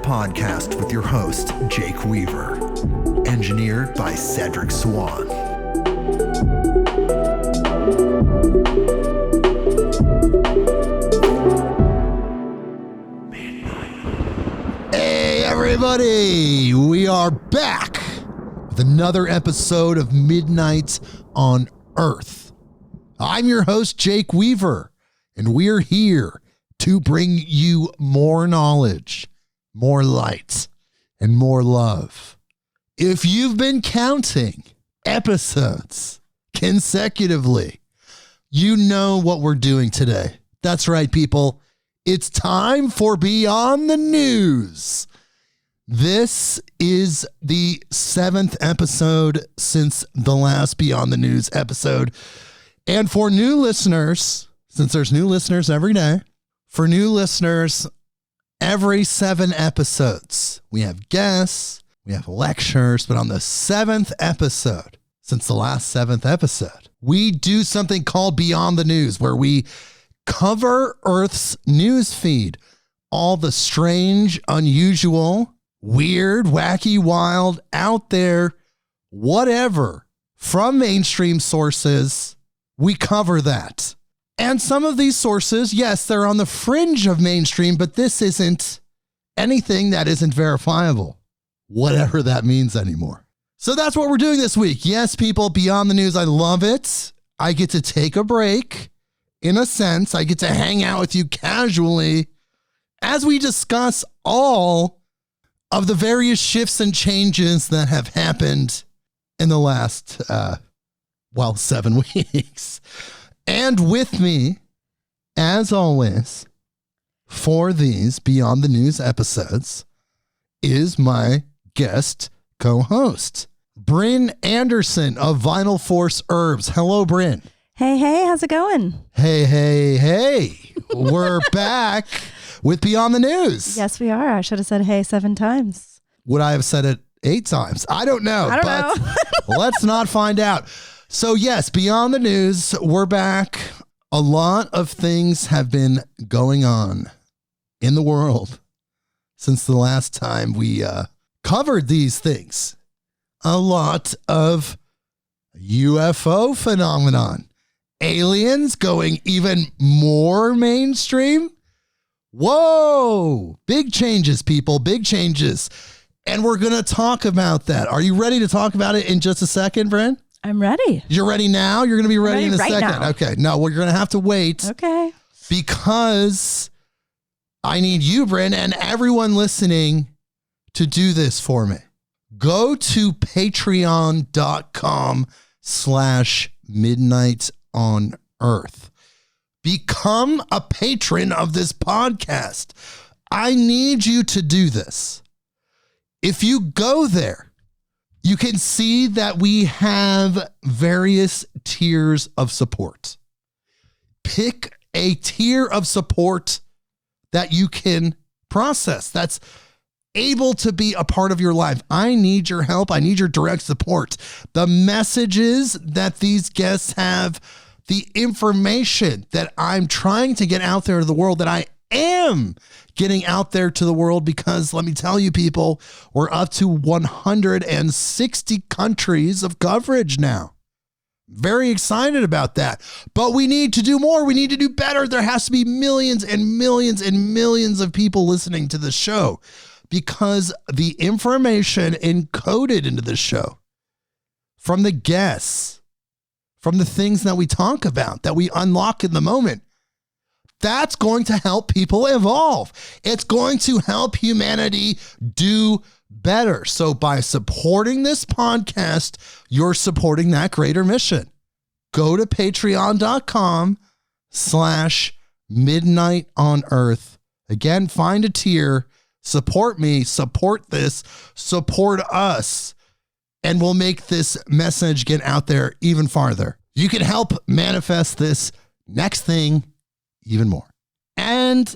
Podcast with your host, Jake Weaver. Engineered by Cedric Swan. Hey, everybody! We are back with another episode of Midnight on Earth. I'm your host, Jake Weaver, and we're here to bring you more knowledge, more light, and more love. If you've been counting episodes consecutively, you know what we're doing today. That's right, people. It's time for Beyond the News. This is the 7th episode since the last Beyond the News episode. And for new listeners, since there's new listeners every day, for new listeners, every 7 episodes, we have guests, we have lectures, but on the 7th episode, since the last 7th episode, we do something called Beyond the News, where we cover Earth's news feed, all the strange, unusual, weird, wacky, wild, out there, whatever, from mainstream sources, we cover that. And some of these sources, yes, they're on the fringe of mainstream, but this isn't anything that isn't verifiable, whatever that means anymore. So that's what we're doing this week. Yes, people, Beyond the News, I love it. I get to take a break. In a sense, I get to hang out with you casually as we discuss all of the various shifts and changes that have happened in the last, 7 weeks. And with me, as always, for these Beyond the News episodes, is my guest co-host, Brynn Anderson of Vital Force Herbs. Hello, Brynn. Hey, how's it going? Hey. We're back with Beyond the News. Yes, we are. I should have said hey 7 times. Would I have said it 8 times? I don't know. I don't know. Let's not find out. So yes, Beyond the News, we're back. A lot of things have been going on in the world since the last time we covered these things. A lot of UFO phenomenon. Aliens going even more mainstream. Whoa! Big changes, people. Big changes. And we're going to talk about that. Are you ready to talk about it in just a second, Brynn? I'm ready. You're ready now? You're going to be ready in a second. Now. Okay. No, we're going to have to wait. Okay. Because I need you, Brynn, and everyone listening to do this for me. Go to patreon.com/midnightonearth. Become a patron of this podcast. I need you to do this. If you go there, you can see that we have various tiers of support. Pick a tier of support that you can process, that's able to be a part of your life. I need your help. I need your direct support. The messages that these guests have, the information that I'm trying to get out there to the world, that I am getting out there to the world, because let me tell you, people, we're up to 160 countries of coverage now. Very excited about that. But we need to do more. We need to do better. There has to be millions and millions and millions of people listening to the show, because the information encoded into the show from the guests, from the things that we talk about, that we unlock in the moment, that's going to help people evolve. It's going to help humanity do better. So by supporting this podcast, you're supporting that greater mission. Go to patreon.com/midnightonearth. Again, find a tier, support me, support this, support us, and we'll make this message get out there even farther. You can help manifest this next thing even more. And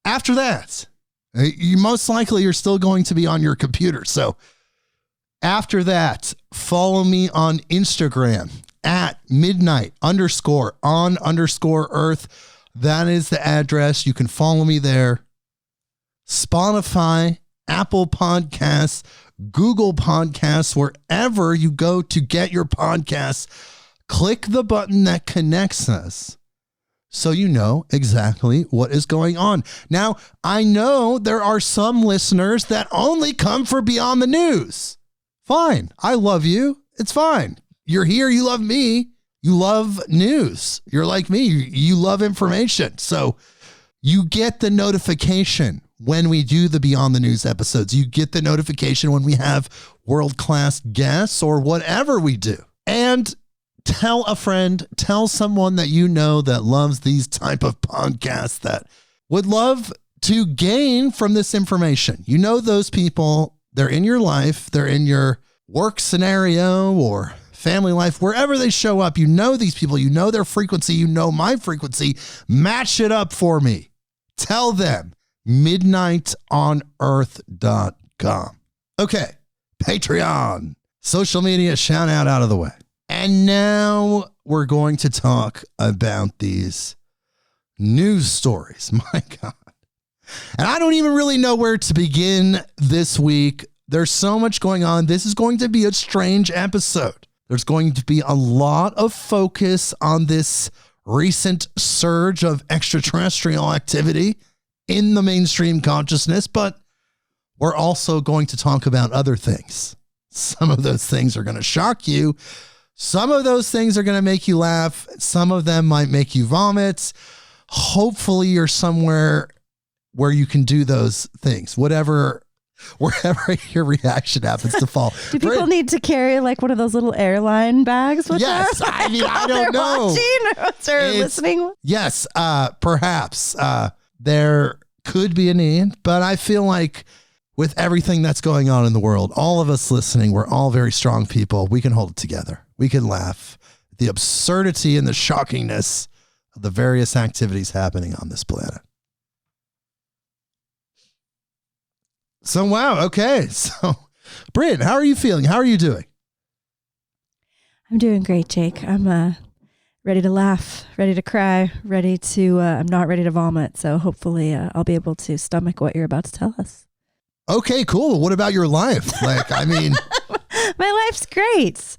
after that, you most likely are still going to be on your computer. So after that, follow me on Instagram at midnight_on_earth. That is the address. You can follow me there. Spotify, Apple Podcasts, Google Podcasts, wherever you go to get your podcasts, click the button that connects us so you know exactly what is going on. Now, I know there are some listeners that only come for Beyond the News. Fine. I love you. It's fine. You're here. You love me. You love news. You're like me. You love information. So you get the notification when we do the Beyond the News episodes. You get the notification when we have world-class guests or whatever we do. And tell a friend, tell someone that you know that loves these type of podcasts that would love to gain from this information. You know those people, they're in your life, they're in your work scenario or family life, wherever they show up. You know these people, you know their frequency, you know my frequency. Match it up for me. Tell them. midnightonearth.com. Okay, Patreon, social media shout out of the way. And now we're going to talk about these news stories. My God. And I don't even really know where to begin this week. There's so much going on. This is going to be a strange episode. There's going to be a lot of focus on this recent surge of extraterrestrial activity in the mainstream consciousness, but we're also going to talk about other things. Some of those things are going to shock you. Some of those things are going to make you laugh. Some of them might make you vomit. Hopefully you're somewhere where you can do those things, wherever your reaction happens to fall. Do people need to carry like one of those little airline bags with them? Yes, I mean, I don't know. Watching or listening? Yes, perhaps there could be a need, but I feel like with everything that's going on in the world, all of us listening, we're all very strong people. We can hold it together. We can laugh at the absurdity and the shockingness of the various activities happening on this planet. So, wow. Okay. So, Brynn, how are you feeling? How are you doing? I'm doing great, Jake. I'm ready to laugh, ready to cry, I'm not ready to vomit. So hopefully I'll be able to stomach what you're about to tell us. Okay, cool. What about your life? Like, I mean, my life's great.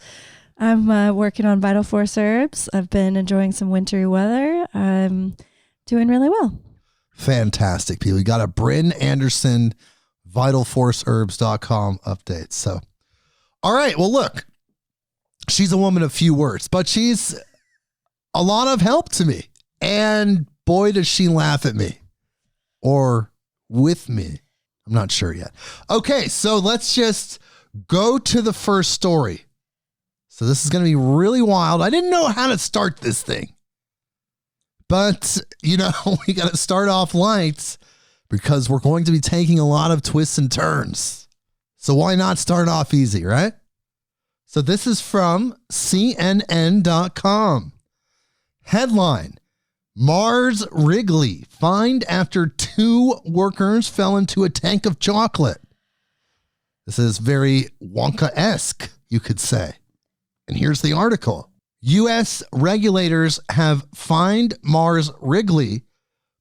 I'm working on Vital Force herbs. I've been enjoying some wintry weather. I'm doing really well. Fantastic, people. You got a Brynn Anderson vitalforceherbs.com update. So, all right. Well, look, she's a woman of few words, but she's a lot of help to me. And boy, does she laugh at me or with me. I'm not sure yet. Okay. So let's just go to the first story. So this is going to be really wild. I didn't know how to start this thing, but we got to start off light because we're going to be taking a lot of twists and turns. So why not start off easy, right? So this is from CNN.com. Headline: Mars Wrigley fined after 2 workers fell into a tank of chocolate. This is very Wonka-esque, you could say. And here's the article. U.S. regulators have fined Mars Wrigley,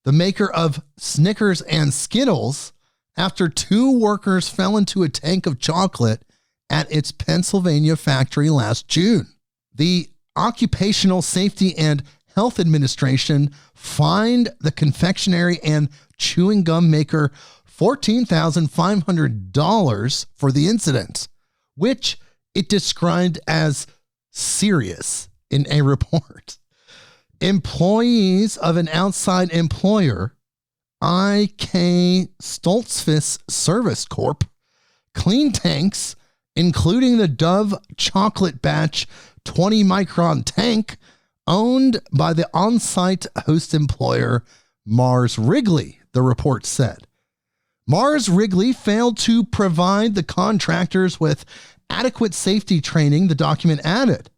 the maker of Snickers and Skittles, after 2 workers fell into a tank of chocolate at its Pennsylvania factory last June. The Occupational Safety and Health Administration fined the confectionery and chewing gum maker $14,500 for the incident, which it described as serious in a report. Employees of an outside employer, IK Stoltzfus Service Corp, clean tanks, including the Dove chocolate batch 20 micron tank owned by the on-site host employer Mars Wrigley, the report said. Mars Wrigley failed to provide the contractors with adequate safety training, the document added.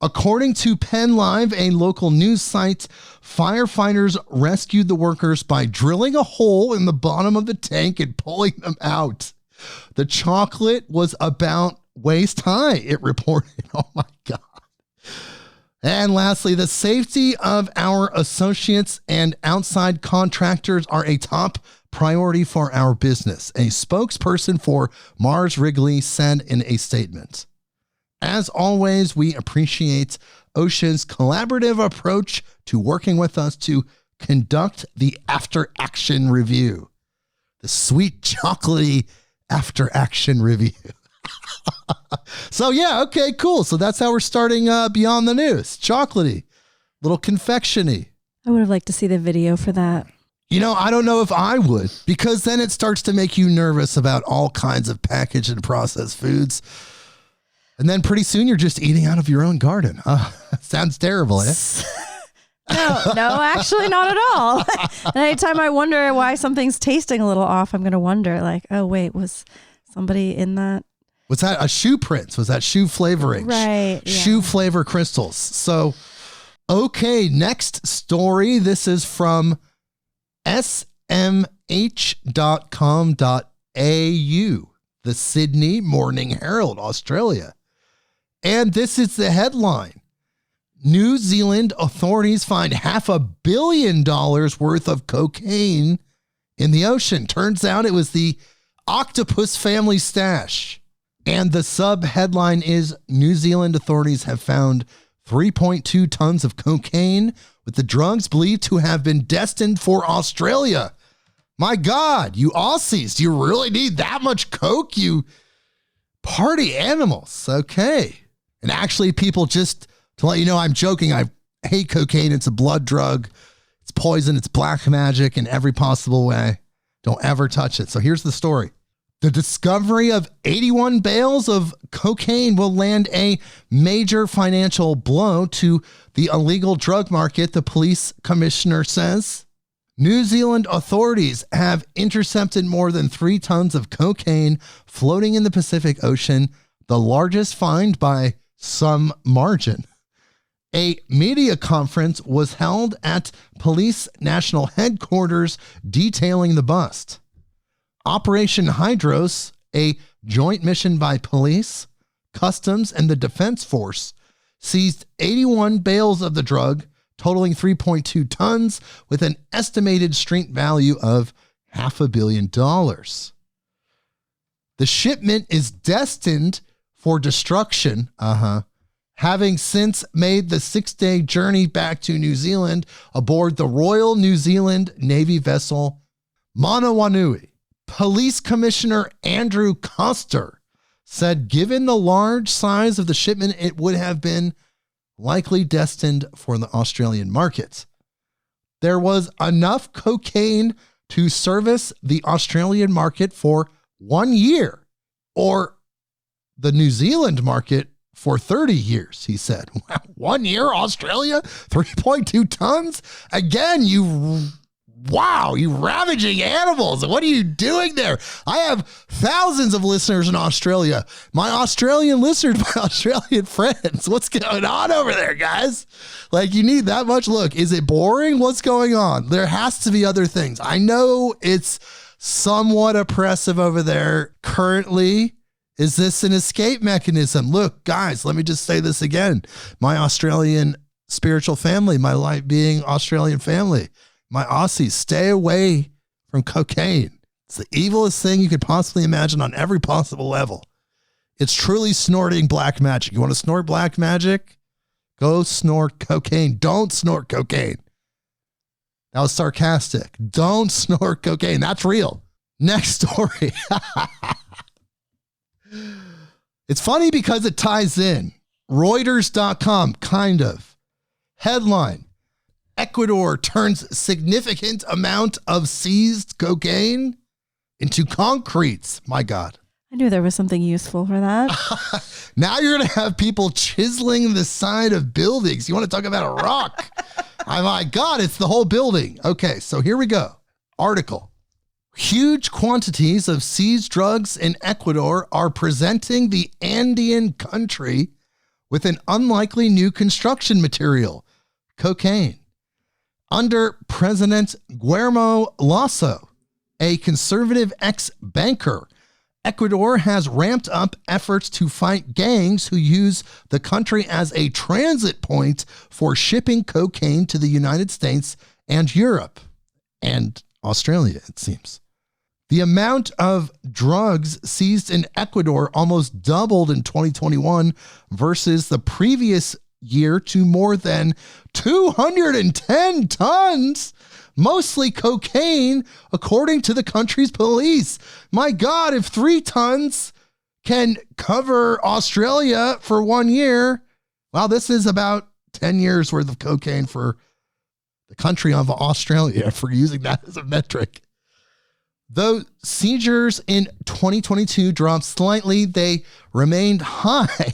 According to Penn Live, a local news site, firefighters rescued the workers by drilling a hole in the bottom of the tank and pulling them out. The chocolate was about waist high, it reported. Oh my God. And lastly, the safety of our associates and outside contractors are a top priority for our business, a spokesperson for Mars Wrigley said in a statement. As always, we appreciate OSHA's collaborative approach to working with us to conduct the after-action review. The sweet, chocolatey after-action review. So yeah, okay, cool. So that's how we're starting Beyond the News. Chocolatey, little confectiony. I would have liked to see the video for that. You know, I don't know if I would, because then it starts to make you nervous about all kinds of packaged and processed foods. And then pretty soon you're just eating out of your own garden. Sounds terrible, eh? No, actually not at all. And anytime I wonder why something's tasting a little off, I'm going to wonder like, oh, wait, was somebody in that? Was that a shoe print? Was that shoe flavoring? Right. Yeah. Shoe flavor crystals. So, okay, next story. This is from smh.com.au, the Sydney Morning Herald, Australia. And this is the headline. New Zealand authorities find $500 million worth of cocaine in the ocean. Turns out it was the octopus family stash. And the sub-headline is New Zealand authorities have found 3.2 tons of cocaine, with the drugs believed to have been destined for Australia. My God, you Aussies, do you really need that much coke? You party animals. Okay. And actually, people, just to let you know, I'm joking. I hate cocaine. It's a blood drug. It's poison. It's black magic in every possible way. Don't ever touch it. So here's the story. The discovery of 81 bales of cocaine will land a major financial blow to the illegal drug market, the police commissioner says. New Zealand authorities have intercepted more than 3 tons of cocaine floating in the Pacific Ocean, the largest find by some margin. A media conference was held at Police National Headquarters detailing the bust. Operation Hydros, a joint mission by police, customs, and the Defense Force, seized 81 bales of the drug, totaling 3.2 tons, with an estimated street value of $500 million. The shipment is destined for destruction, having since made the 6-day journey back to New Zealand aboard the Royal New Zealand Navy vessel Manawanui. Police Commissioner Andrew Coster said given the large size of the shipment, it would have been likely destined for the Australian market. There was enough cocaine to service the Australian market for 1 year, or the New Zealand market for 30 years, he said. 1 year, Australia, 3.2 tons? Again, you ravaging animals. What are you doing there? I have thousands of listeners in Australia. My Australian listeners, my Australian friends. What's going on over there, guys? Like, you need that much? Look, is it boring? What's going on? There has to be other things. I know it's somewhat oppressive over there currently. Is this an escape mechanism? Look, guys, let me just say this again. My Australian spiritual family, my life being Australian family, my Aussies, stay away from cocaine. It's the evilest thing you could possibly imagine on every possible level. It's truly snorting black magic. You want to snort black magic? Go snort cocaine. Don't snort cocaine. That was sarcastic. Don't snort cocaine. That's real. Next story. It's funny because it ties in. Reuters.com, kind of. Headline: Ecuador turns significant amount of seized cocaine into concrete. My God. I knew there was something useful for that. Now you're going to have people chiseling the side of buildings. You want to talk about a rock? Oh my God, it's the whole building. Okay, so here we go. Article. Huge quantities of seized drugs in Ecuador are presenting the Andean country with an unlikely new construction material, cocaine. Under President Guillermo Lasso, a conservative ex-banker, Ecuador has ramped up efforts to fight gangs who use the country as a transit point for shipping cocaine to the United States and Europe and Australia, it seems. The amount of drugs seized in Ecuador almost doubled in 2021 versus the previous year to more than 210 tons, mostly cocaine, according to the country's police. My God, if 3 tons can cover Australia for 1 year, well, this is about 10 years worth of cocaine for the country of Australia, for using that as a metric. Though seizures in 2022 dropped slightly, they remained high.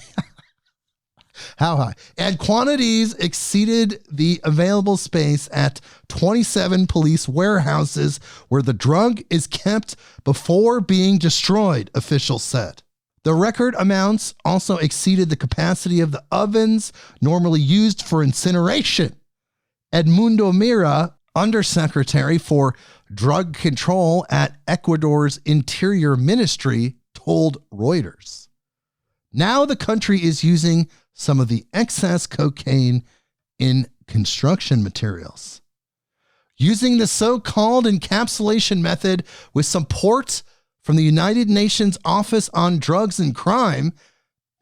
How high? And quantities exceeded the available space at 27 police warehouses where the drug is kept before being destroyed, officials said. The record amounts also exceeded the capacity of the ovens normally used for incineration. Edmundo Mira, Undersecretary for Drug Control at Ecuador's Interior Ministry, told Reuters. Now the country is using some of the excess cocaine in construction materials. Using the so-called encapsulation method with support from the United Nations Office on Drugs and Crime,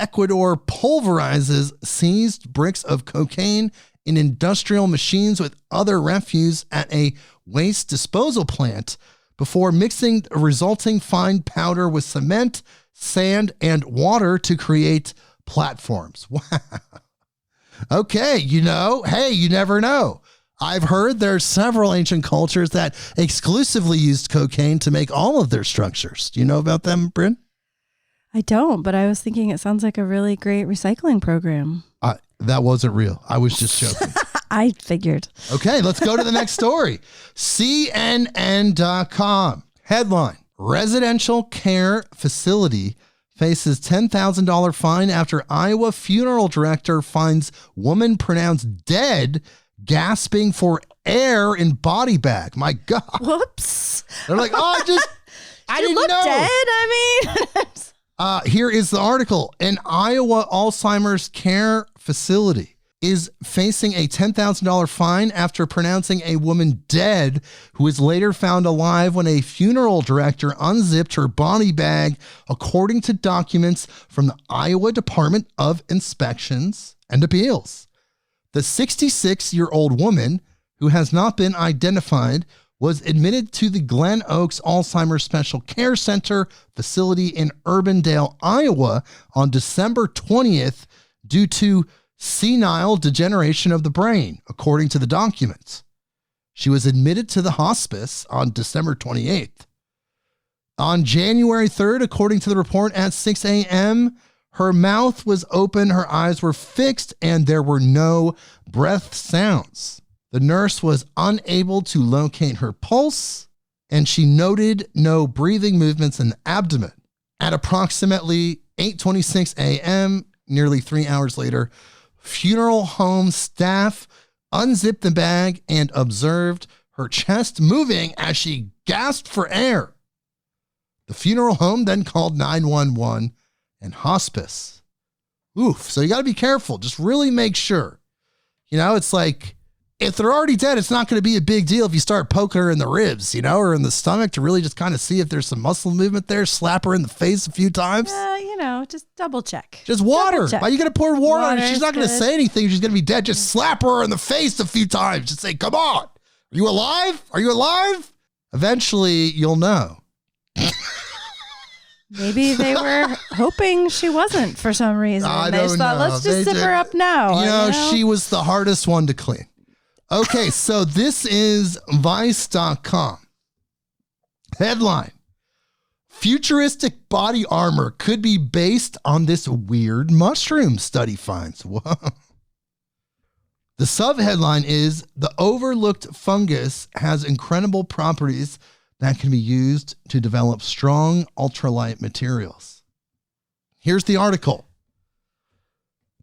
Ecuador pulverizes seized bricks of cocaine in industrial machines with other refuse at a waste disposal plant before mixing the resulting fine powder with cement, sand, and water to create platforms. Wow. Okay, hey, you never know. I've heard there's several ancient cultures that exclusively used cocaine to make all of their structures. Do you know about them, Brynn? I don't, but I was thinking it sounds like a really great recycling program. That wasn't real. I was just joking. I figured. Okay, let's go to the next story. CNN.com. Headline: Residential care facility faces $10,000 fine after Iowa funeral director finds woman pronounced dead gasping for air in body bag. My God. Whoops. They're like, I didn't know. Dead, I mean. Here is the article. An Iowa Alzheimer's care facility is facing a $10,000 fine after pronouncing a woman dead who was later found alive when a funeral director unzipped her body bag, according to documents from the Iowa Department of Inspections and Appeals. The 66-year-old woman, who has not been identified, was admitted to the Glen Oaks Alzheimer's Special Care Center facility in Urbandale, Iowa on December 20th due to senile degeneration of the brain, according to the documents. She was admitted to the hospice on December 28th. On January 3rd, according to the report, at 6 a.m., her mouth was open, her eyes were fixed, and there were no breath sounds. The nurse was unable to locate her pulse, and she noted no breathing movements in the abdomen. At approximately 8:26 a.m., nearly 3 hours later, funeral home staff unzipped the bag and observed her chest moving as she gasped for air. The funeral home then called 911 and hospice. Oof. So you got to be careful. Just really make sure. It's like, if they're already dead, it's not going to be a big deal if you start poking her in the ribs, or in the stomach to really just kind of see if there's some muscle movement there, slap her in the face a few times. Just double check. Just water. Check. Why are you going to pour water on her? She's not going to good. say anything. She's going to be dead. Just slap her in the face a few times. Just say, come on. Are you alive? Are you alive? Eventually, you'll know. Maybe they were hoping she wasn't for some reason. I They just don't thought, know. let's just zip her up now. You know, she was the hardest one to clean. Okay, so this is Vice.com. Headline: futuristic body armor could be based on this weird mushroom, study finds. Whoa. The subheadline is: the overlooked fungus has incredible properties that can be used to develop strong ultralight materials. Here's the article.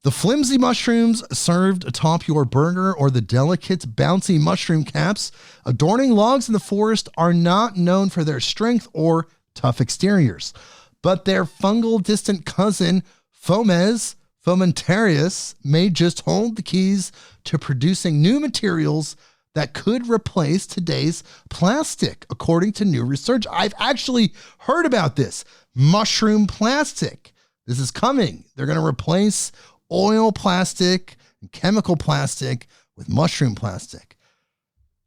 The flimsy mushrooms served atop your burger or the delicate, bouncy mushroom caps adorning logs in the forest are not known for their strength or tough exteriors, but their fungal distant cousin, Fomes fomentarius, may just hold the keys to producing new materials that could replace today's plastic, according to new research. I've actually heard about this. Mushroom plastic. This is coming. They're going to replace oil plastic and chemical plastic with mushroom plastic.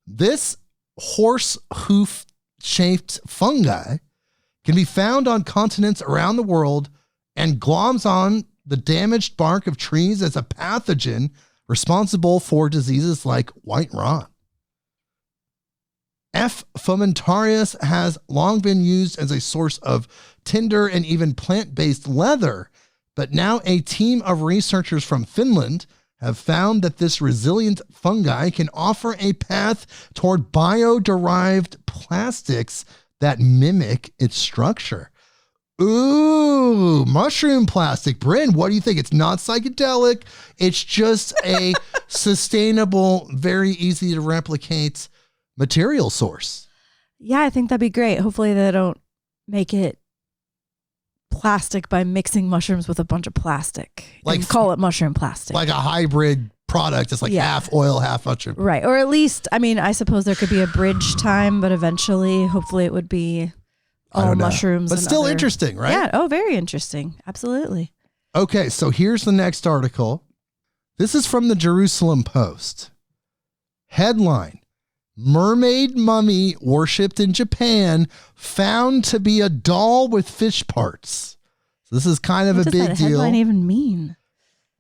This horse hoof shaped fungi can be found on continents around the world and gloms on the damaged bark of trees as a pathogen responsible for diseases like white rot. F. fomentarius has long been used as a source of tinder and even plant-based leather, but now a team of researchers from Finland have found that this resilient fungi can offer a path toward bio-derived plastics that mimic its structure. Ooh, mushroom plastic. Brynn, what do you think? It's not psychedelic. It's just a sustainable, very easy to replicate material source. Yeah, I think that'd be great. Hopefully they don't make it plastic by mixing mushrooms with a bunch of plastic. Like, and call it mushroom plastic. Like a hybrid product. It's like half oil, half mushroom. Right. Or at least, I mean, I suppose there could be a bridge time, but eventually, hopefully it would be all mushrooms. But still interesting, right? Yeah. Oh, very interesting. Absolutely. Okay, so here's the next article. This is from the Jerusalem Post. Headline: mermaid mummy worshipped in Japan found to be a doll with fish parts. So this is kind of a big deal. What does that headline even mean?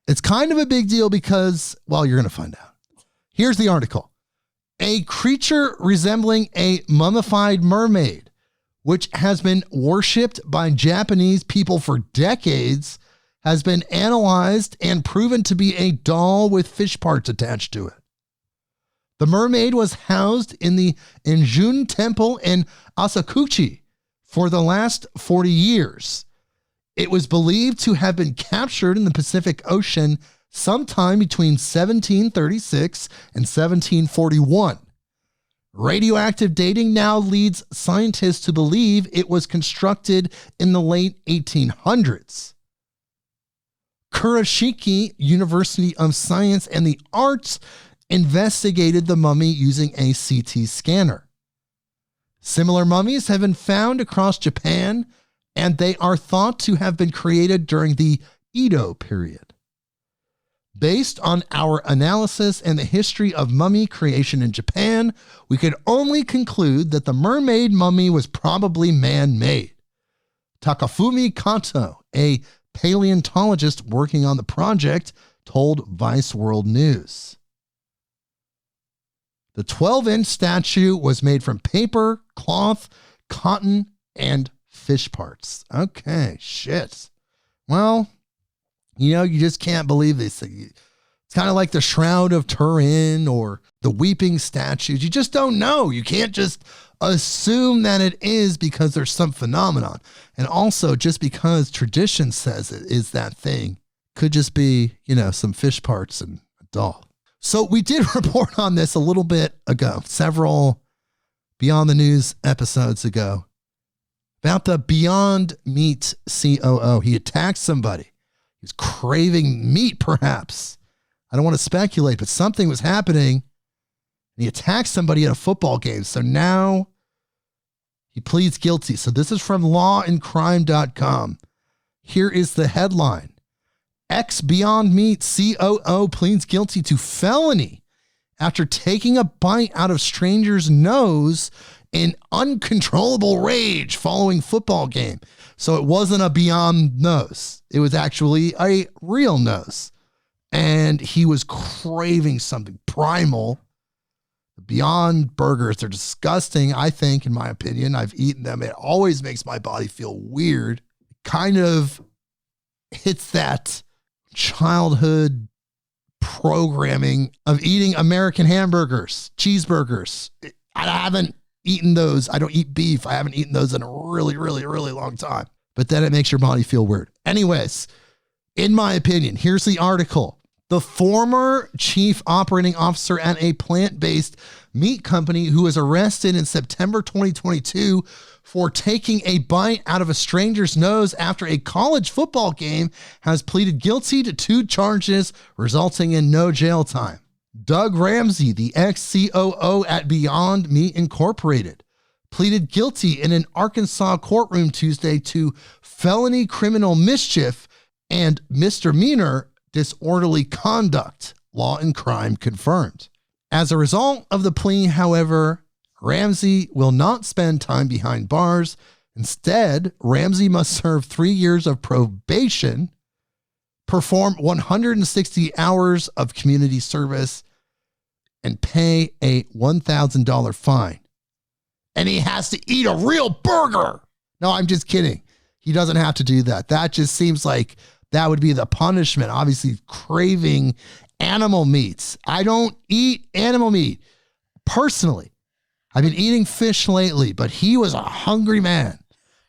It's kind of a big deal because, well, you're going to find out. Here's the article. A creature resembling a mummified mermaid, which has been worshipped by Japanese people for decades, has been analyzed and proven to be a doll with fish parts attached to it. The mermaid was housed in the Injun Temple in Asakuchi for the last 40 years. It was believed to have been captured in the Pacific Ocean sometime between 1736 and 1741. Radioactive dating now leads scientists to believe it was constructed in the late 1800s. Kurashiki University of Science and the Arts investigated the mummy using a CT scanner. Similar mummies have been found across Japan, and they are thought to have been created during the Edo period. Based on our analysis and the history of mummy creation in Japan, we could only conclude that the mermaid mummy was probably man-made. Takafumi Kato, a paleontologist working on the project, told Vice World News. The 12-inch statue was made from paper, cloth, cotton, and fish parts. Okay, shit. Well, you know, you just can't believe this. It's kind of like the Shroud of Turin or the weeping statues. You just don't know. You can't just assume that it is because there's some phenomenon. And also, just because tradition says it is that thing, could just be, you know, some fish parts and a doll. So we did report on this a little bit ago, several Beyond the News episodes ago, about the Beyond Meat COO. He attacked somebody. He was craving meat, perhaps. I don't want to speculate, but something was happening. He attacked somebody at a football game. So now he pleads guilty. So this is from lawandcrime.com. Here is the headline. Ex-Beyond Meat COO pleads guilty to felony after taking a bite out of stranger's nose in uncontrollable rage following football game. So it wasn't a Beyond nose. It was actually a real nose. And he was craving something primal. Beyond burgers, they're disgusting, I think, in my opinion. I've eaten them. It always makes my body feel weird. It kind of hits that childhood programming of eating American hamburgers, cheeseburgers. I haven't eaten those. I don't eat beef. I haven't eaten those in a really, really, really long time. But then it makes your body feel weird. Anyways, in my opinion, here's the article. The former chief operating officer at a plant-based meat company who was arrested in September 2022 for taking a bite out of a stranger's nose after a college football game has pleaded guilty to 2 charges, resulting in no jail time. Doug Ramsey, the ex-COO at Beyond Meat Incorporated, pleaded guilty in an Arkansas courtroom Tuesday to felony criminal mischief and misdemeanor disorderly conduct, law and crime confirmed. As a result of the plea, however, Ramsey will not spend time behind bars. Instead, Ramsey must serve 3 years of probation, perform 160 hours of community service, and pay a $1,000 fine. And he has to eat a real burger. No, I'm just kidding. He doesn't have to do that. That just seems like that would be the punishment. Obviously, craving animal meats. I don't eat animal meat personally. I've been eating fish lately, but he was a hungry man.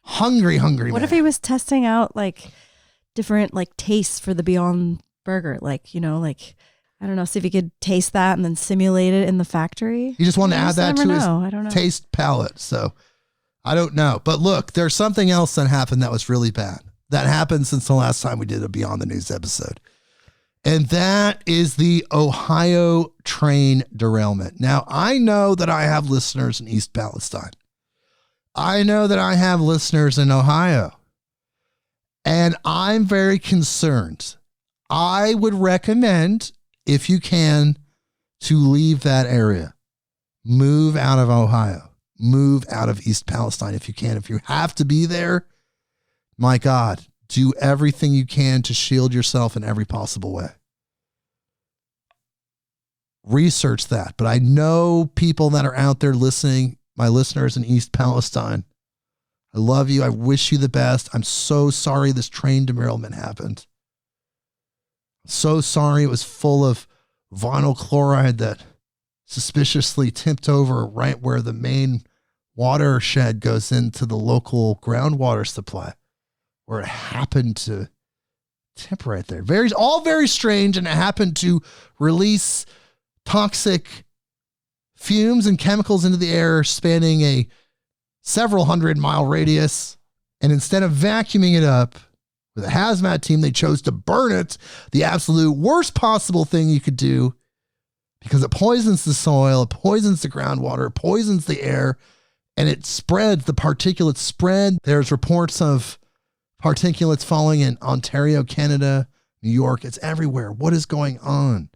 Hungry man. What if he was testing out like different like tastes for the Beyond Burger? Like, you know, like, I don't know, see if he could taste that and then simulate it in the factory. He just wanted to add that to his taste palette. So I don't know. But look, there's something else that happened that was really bad. That happened since the last time we did a Beyond the News episode. And that is the Ohio train derailment. Now, I know that I have listeners in East Palestine. I know that I have listeners in Ohio. And I'm very concerned. I would recommend, if you can, to leave that area. Move out of Ohio. Move out of East Palestine if you can. If you have to be there, my God, do everything you can to shield yourself in every possible way. Research that. But I know people that are out there listening, my listeners in East Palestine. I love you. I wish you the best. I'm so sorry this train derailment happened. So sorry it was full of vinyl chloride that suspiciously tipped over right where the main watershed goes into the local groundwater supply, where it happened to tip right there. All very strange, and it happened to release toxic fumes and chemicals into the air spanning a several 100-mile radius. And instead of vacuuming it up with a hazmat team, they chose to burn it, the absolute worst possible thing you could do, because it poisons the soil, it poisons the groundwater, it poisons the air, and it spreads, the particulates spread. There's reports of particulates falling in Ontario, Canada, New York. It's everywhere. What is going on?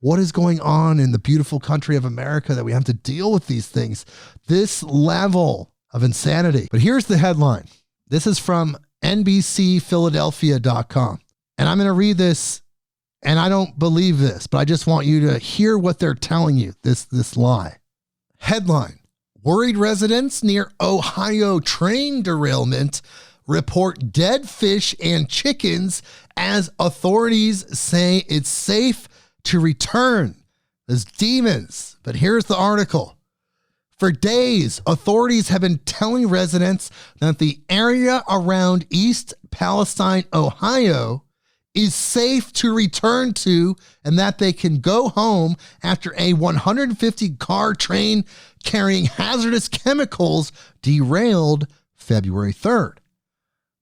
What is going on in the beautiful country of America that we have to deal with these things? This level of insanity. But here's the headline. This is from NBCPhiladelphia.com. And I'm going to read this, and I don't believe this, but I just want you to hear what they're telling you, this lie. Headline: worried residents near Ohio train derailment report dead fish and chickens as authorities say it's safe to return as demons. But here's the article. For days, authorities have been telling residents that the area around East Palestine, Ohio, is safe to return to and that they can go home after a 150-car train carrying hazardous chemicals derailed February 3rd.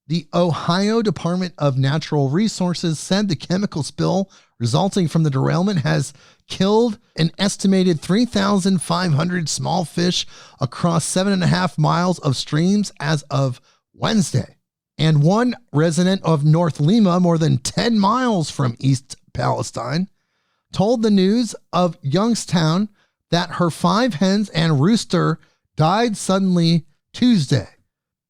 The Ohio Department of Natural Resources said the chemical spill resulting from the derailment has killed an estimated 3,500 small fish across 7.5 miles of streams as of Wednesday. And one resident of North Lima, more than 10 miles from East Palestine, told the News of Youngstown that her 5 hens and rooster died suddenly Tuesday,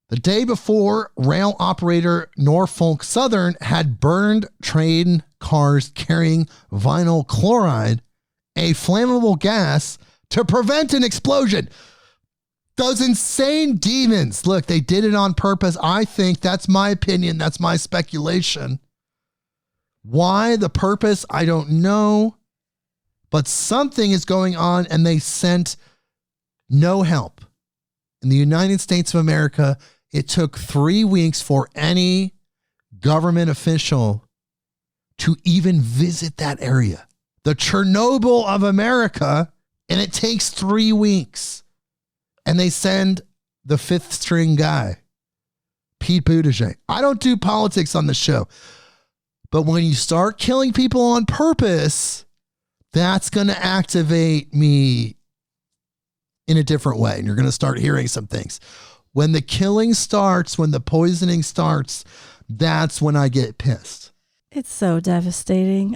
the day before rail operator Norfolk Southern had burned train cars carrying vinyl chloride, a flammable gas, to prevent an explosion. Those insane demons. Look, they did it on purpose. I think that's my opinion. That's my speculation. Why the purpose? I don't know. But something is going on, and they sent no help. In the United States of America, it took 3 weeks for any government official to even visit that area. The Chernobyl of America, and it takes 3 weeks. And they send the 5th string guy, Pete Buttigieg. I don't do politics on the show, but when you start killing people on purpose, that's going to activate me in a different way. And you're going to start hearing some things. When the killing starts, when the poisoning starts, that's when I get pissed. It's so devastating.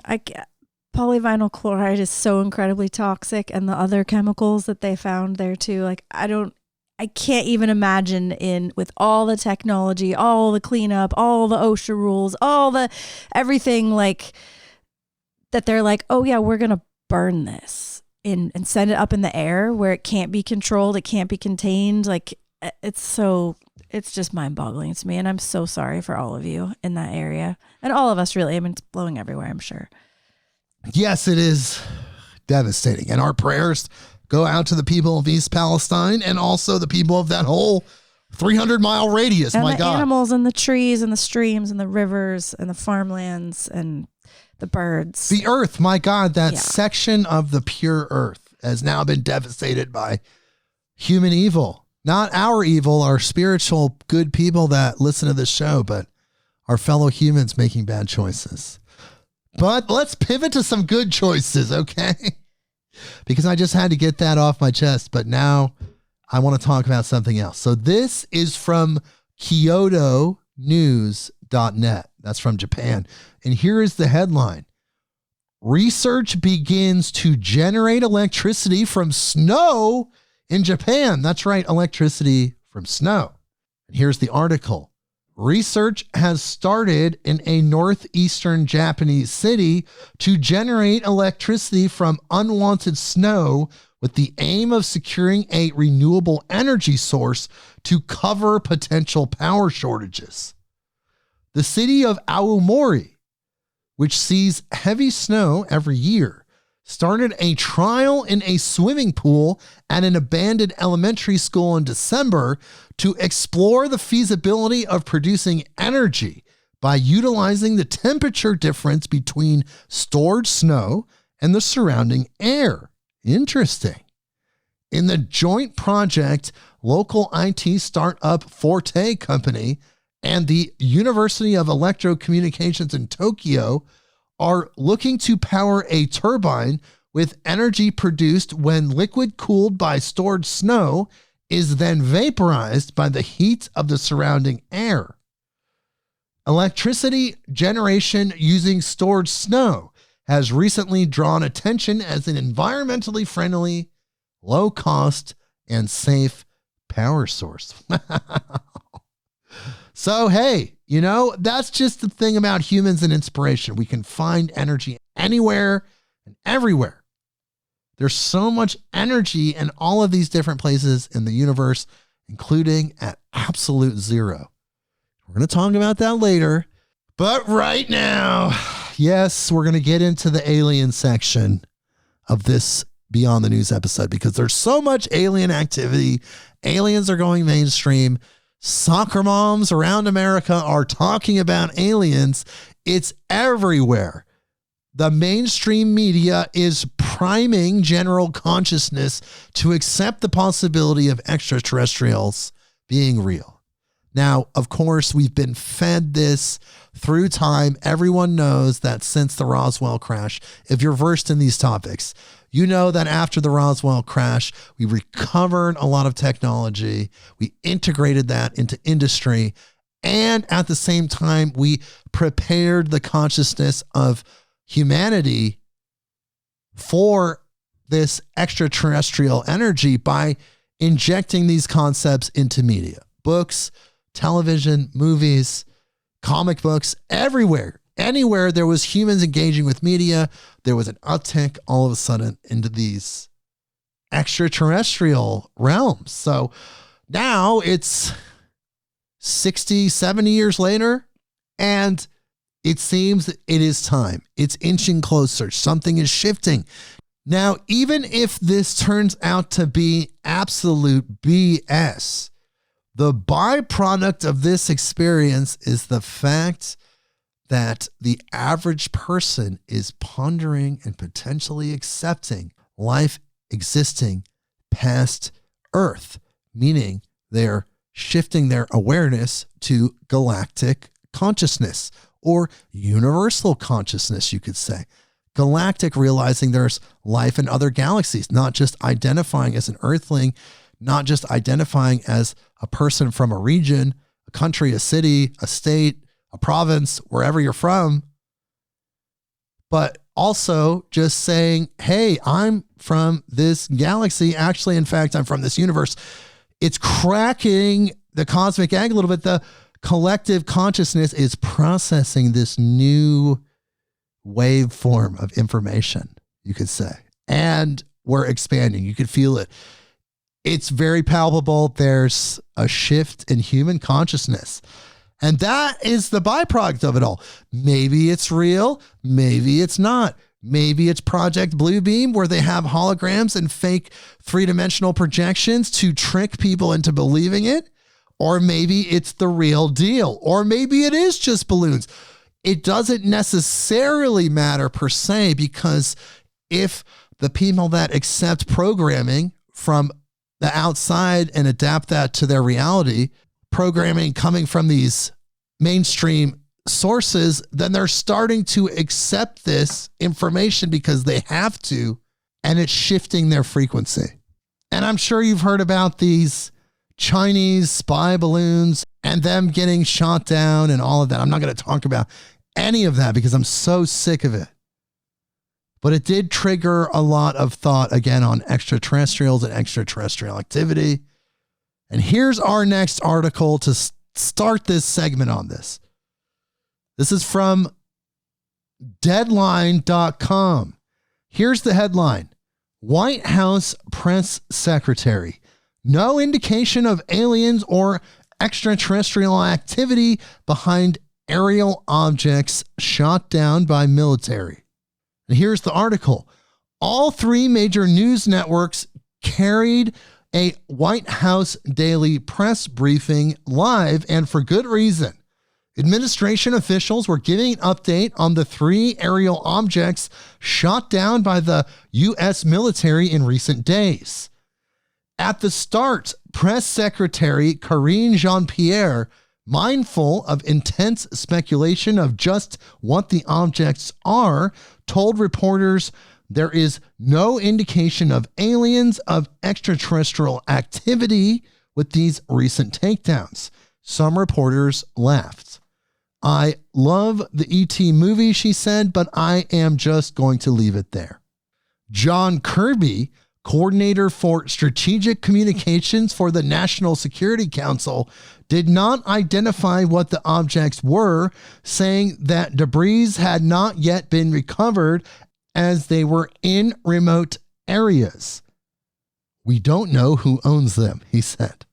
Polyvinyl chloride is so incredibly toxic, and the other chemicals that they found there too. Like, I can't even imagine with all the technology, all the cleanup, all the OSHA rules, all the everything, like that they're like, oh yeah, we're going to burn this and send it up in the air where it can't be controlled. It can't be contained. Like, it's just mind boggling to me. And I'm so sorry for all of you in that area and all of us, really. I mean, it's blowing everywhere, I'm sure. Yes, it is devastating. And our prayers go out to the people of East Palestine and also the people of that whole 300-mile radius. And my the God. Animals and the trees and the streams and the rivers and the farmlands and the birds. The earth, my God, that section of the pure earth has now been devastated by human evil. Not our evil, our spiritual good people that listen to this show, but our fellow humans making bad choices. But let's pivot to some good choices, okay? Because I just had to get that off my chest, but now I want to talk about something else. So this is from KyotoNews.net. That's from Japan. And here is the headline. Research begins to generate electricity from snow in Japan. That's right, electricity from snow. And here's the article. Research has started in a northeastern Japanese city to generate electricity from unwanted snow with the aim of securing a renewable energy source to cover potential power shortages. The city of Aomori, which sees heavy snow every year, started a trial in a swimming pool at an abandoned elementary school in December to explore the feasibility of producing energy by utilizing the temperature difference between stored snow and the surrounding air. Interesting. In the joint project, local IT startup Forte Company and the University of Electrocommunications in Tokyo are looking to power a turbine with energy produced when liquid cooled by stored snow is then vaporized by the heat of the surrounding air. Electricity generation using stored snow has recently drawn attention as an environmentally friendly, low-cost, and safe power source. So, hey, you know, that's just the thing about humans and inspiration. We can find energy anywhere and everywhere. There's so much energy in all of these different places in the universe, including at absolute zero. We're going to talk about that later. But right now, yes, we're going to get into the alien section of this Beyond the News episode because there's so much alien activity. Aliens are going mainstream. Soccer moms around America are talking about aliens. It's everywhere. The mainstream media is priming general consciousness to accept the possibility of extraterrestrials being real. Now, of course, we've been fed this through time. Everyone knows that since the Roswell crash, if you're versed in these topics, you know that after the Roswell crash, we recovered a lot of technology. We integrated that into industry. And at the same time, we prepared the consciousness of humanity for this extraterrestrial energy by injecting these concepts into media, books, television, movies, comic books, everywhere. Anywhere there was humans engaging with media, there was an uptick all of a sudden into these extraterrestrial realms. So now it's 60, 70 years later, and it seems it is time. It's inching closer. Something is shifting. Now, even if this turns out to be absolute BS, the byproduct of this experience is the fact that the average person is pondering and potentially accepting life existing past Earth, meaning they're shifting their awareness to galactic consciousness or universal consciousness, you could say. Galactic, realizing there's life in other galaxies, not just identifying as an Earthling, not just identifying as a person from a region, a country, a city, a state, a province, wherever you're from, but also just saying, hey, I'm from this galaxy. Actually, in fact, I'm from this universe. It's cracking the cosmic egg a little bit. The collective consciousness is processing this new waveform of information, you could say. And we're expanding. You could feel it. It's very palpable. There's a shift in human consciousness. And that is the byproduct of it all. Maybe it's real. Maybe it's not. Maybe it's Project Bluebeam, where they have holograms and fake three-dimensional projections to trick people into believing it. Or maybe it's the real deal. Or maybe it is just balloons. It doesn't necessarily matter per se, because if the people that accept programming from the outside and adapt that to their reality, programming coming from these mainstream sources, then they're starting to accept this information because they have to, and it's shifting their frequency. And I'm sure you've heard about these Chinese spy balloons and them getting shot down and all of that. I'm not going to talk about any of that because I'm so sick of it. But it did trigger a lot of thought again on extraterrestrials and extraterrestrial activity. And here's our next article to start this segment on this. This is from Deadline.com. Here's the headline: White House press secretary. No indication of aliens or extraterrestrial activity behind aerial objects shot down by military. And here's the article. All three major news networks carried a White House daily press briefing live, and for good reason. Administration officials were giving an update on the three aerial objects shot down by the U.S. military in recent days. At the start, Press Secretary Karine Jean-Pierre, mindful of intense speculation of just what the objects are, told reporters there is no indication of aliens of extraterrestrial activity with these recent takedowns. Some reporters laughed. I love the E.T. movie, she said, but I am just going to leave it there. John Kirby, coordinator for strategic communications for the National Security Council, did not identify what the objects were, saying that debris had not yet been recovered as they were in remote areas. We don't know who owns them, he said.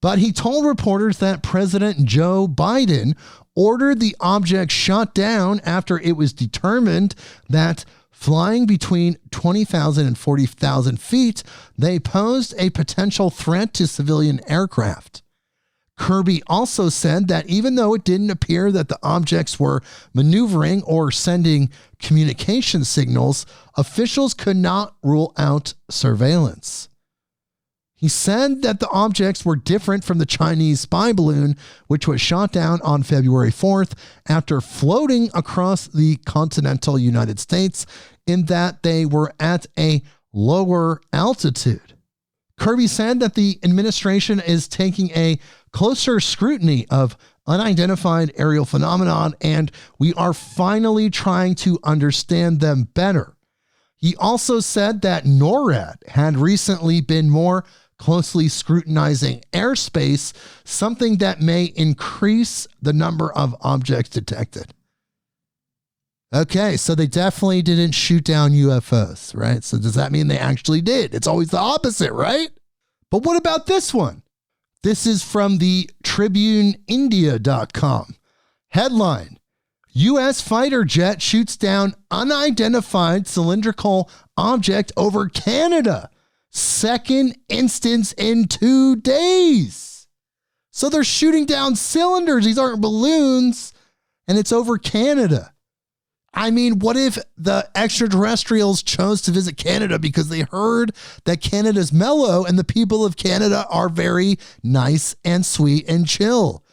But he told reporters that President Joe Biden ordered the object shot down after it was determined that flying between 20,000 and 40,000 feet, they posed a potential threat to civilian aircraft. Kirby also said that even though it didn't appear that the objects were maneuvering or sending communication signals, officials could not rule out surveillance. He said that the objects were different from the Chinese spy balloon, which was shot down on February 4th after floating across the continental United States, in that they were at a lower altitude. Kirby said that the administration is taking a closer scrutiny of unidentified aerial phenomenon, and we are finally trying to understand them better. He also said that NORAD had recently been more closely scrutinizing airspace, something that may increase the number of objects detected. Okay, so they definitely didn't shoot down UFOs, right? So does that mean they actually did? It's always the opposite, right? But what about this one? This is from the TribuneIndia.com. Headline: U.S. fighter jet shoots down unidentified cylindrical object over Canada. Second instance in 2 days. So they're shooting down cylinders. These aren't balloons, and it's over Canada. I mean, what if the extraterrestrials chose to visit Canada because they heard that Canada's mellow and the people of Canada are very nice and sweet and chill?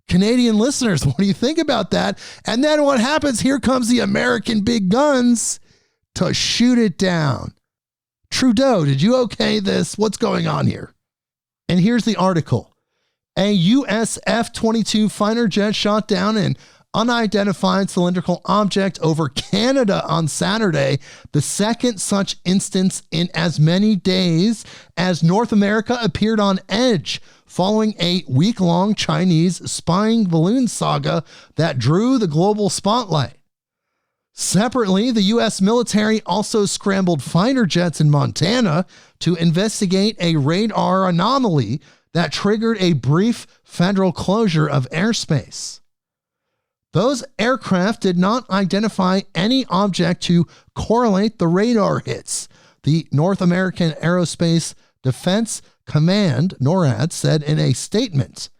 Canadian listeners, what do you think about that? And then what happens? Here comes the American big guns to shoot it down. Trudeau, did you okay this? What's going on here? And here's the article. A U.S. F-22 fighter jet shot down an unidentified cylindrical object over Canada on Saturday, the second such instance in as many days as North America appeared on edge following a week-long Chinese spying balloon saga that drew the global spotlight. Separately, the U.S. military also scrambled fighter jets in Montana to investigate a radar anomaly that triggered a brief federal closure of airspace. Those aircraft did not identify any object to correlate the radar hits, the North American Aerospace Defense Command, NORAD, said in a statement.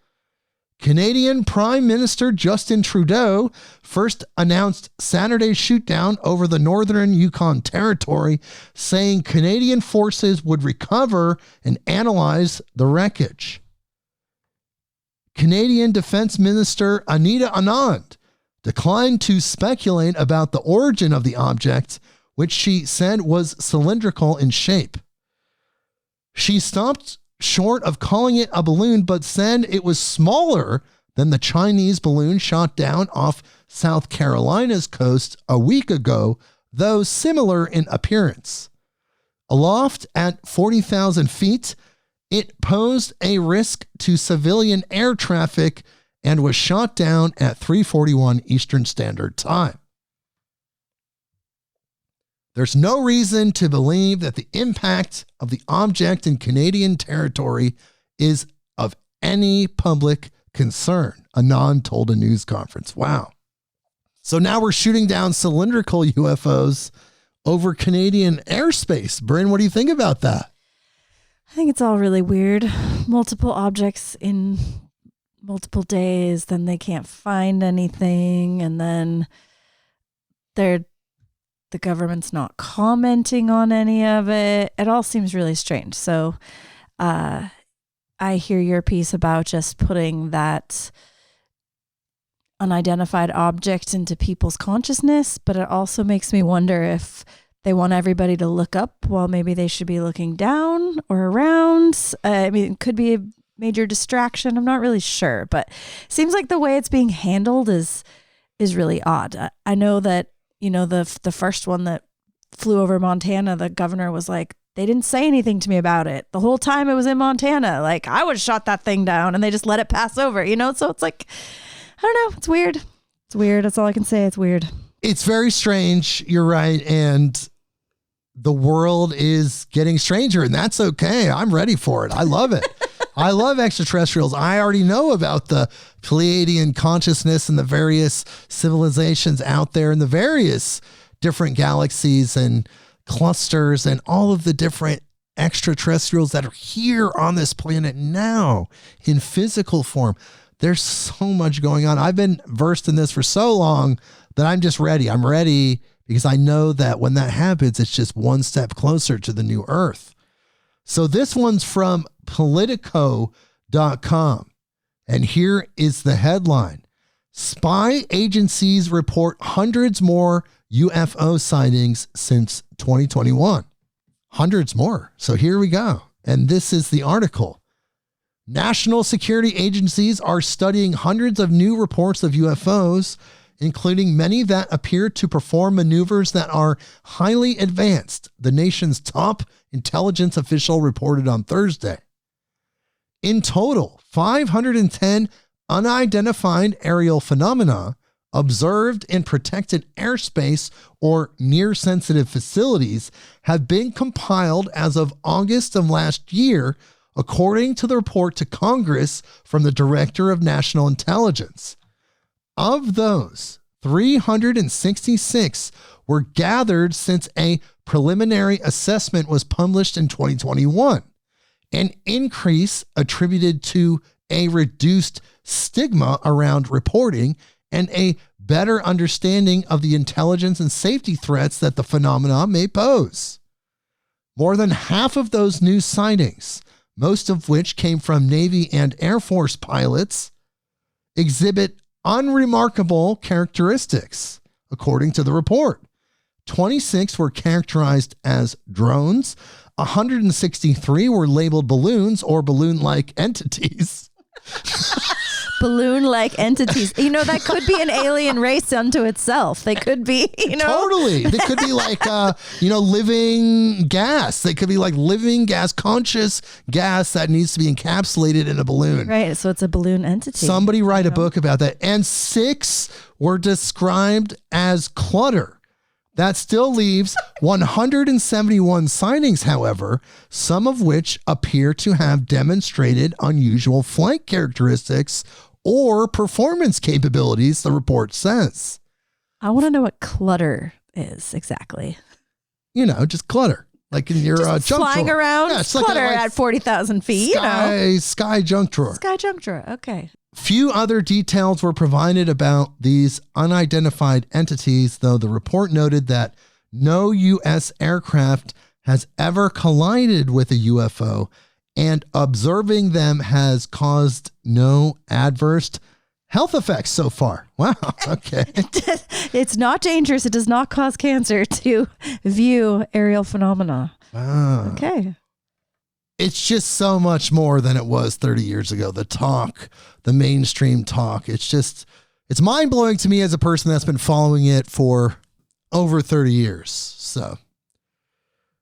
Canadian Prime Minister Justin Trudeau first announced Saturday's shootdown over the northern Yukon Territory, saying Canadian forces would recover and analyze the wreckage. Canadian Defense Minister Anita Anand declined to speculate about the origin of the object, which she said was cylindrical in shape. She stopped short of calling it a balloon, but said it was smaller than the Chinese balloon shot down off South Carolina's coast a week ago, though similar in appearance. Aloft at 40,000 feet, it posed a risk to civilian air traffic and was shot down at 3:41 Eastern Standard Time. There's no reason to believe that the impact of the object in Canadian territory is of any public concern, Anand told a news conference. Wow. So now we're shooting down cylindrical UFOs over Canadian airspace. Brynn, what do you think about that? I think it's all really weird. Multiple objects in multiple days, then they can't find anything, and then the government's not commenting on any of it. It all seems really strange. So I hear your piece about just putting that unidentified object into people's consciousness, but it also makes me wonder if they want everybody to look up while maybe they should be looking down or around. I mean, it could be a major distraction. I'm not really sure, but it seems like the way it's being handled is really odd. I know that, you know, the first one that flew over Montana, the governor was like, they didn't say anything to me about it the whole time it was in Montana. Like, I would have shot that thing down and they just let it pass over, you know? So it's like, I don't know. It's weird. It's weird. That's all I can say. It's weird. It's very strange. You're right. And the world is getting stranger, and that's okay. I'm ready for it. I love it. I love extraterrestrials. I already know about the Pleiadian consciousness and the various civilizations out there in the various different galaxies and clusters and all of the different extraterrestrials that are here on this planet now in physical form. There's so much going on. I've been versed in this for so long that I'm just ready. I'm ready because I know that when that happens, it's just one step closer to the new Earth. So this one's from Politico.com. And here is the headline. Spy agencies report hundreds more UFO sightings since 2021. Hundreds more. So here we go. And this is the article. National security agencies are studying hundreds of new reports of UFOs including many that appear to perform maneuvers that are highly advanced, the nation's top intelligence official reported on Thursday. In total, 510 unidentified aerial phenomena observed in protected airspace or near sensitive facilities have been compiled as of August of last year, according to the report to Congress from the Director of National Intelligence. Of those, 366 were gathered since a preliminary assessment was published in 2021, an increase attributed to a reduced stigma around reporting and a better understanding of the intelligence and safety threats that the phenomena may pose. More than half of those new sightings, most of which came from Navy and Air Force pilots, exhibit unremarkable characteristics, according to the report. 26 were characterized as drones, 163 were labeled balloons or balloon-like entities. Balloon-like entities. That could be an alien race unto itself. They could be, Totally. They could be like, living gas. They could be like living gas, conscious gas that needs to be encapsulated in a balloon. Right. So it's a balloon entity. Somebody write a book about that. And 6 were described as clutter. That still leaves 171 sightings, however, some of which appear to have demonstrated unusual flight characteristics or performance capabilities, the report says. I want to know what clutter is exactly. Just clutter. Like in your just junk flying drawer. around, yeah, it's clutter like at 40,000 feet. Sky junk drawer. Sky junk drawer. Okay. Few other details were provided about these unidentified entities, though the report noted that no U.S. aircraft has ever collided with a UFO, and observing them has caused no adverse health effects so far. Wow. Okay. It's not dangerous. It does not cause cancer to view aerial phenomena. Wow. Okay. It's just so much more than it was 30 years ago. The talk, the mainstream talk. It's mind-blowing to me as a person that's been following it for over 30 years. So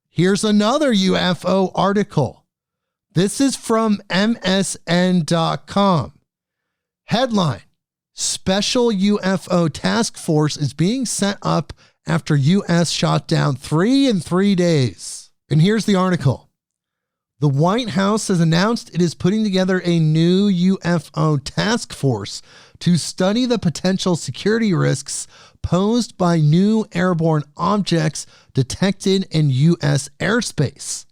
here's another UFO article. This is from MSN.com. Headline: Special UFO Task Force is being set up after U.S. shot down 3 in 3 days. And here's the article. The White House has announced it is putting together a new UFO task force to study the potential security risks posed by new airborne objects detected in U.S. airspace.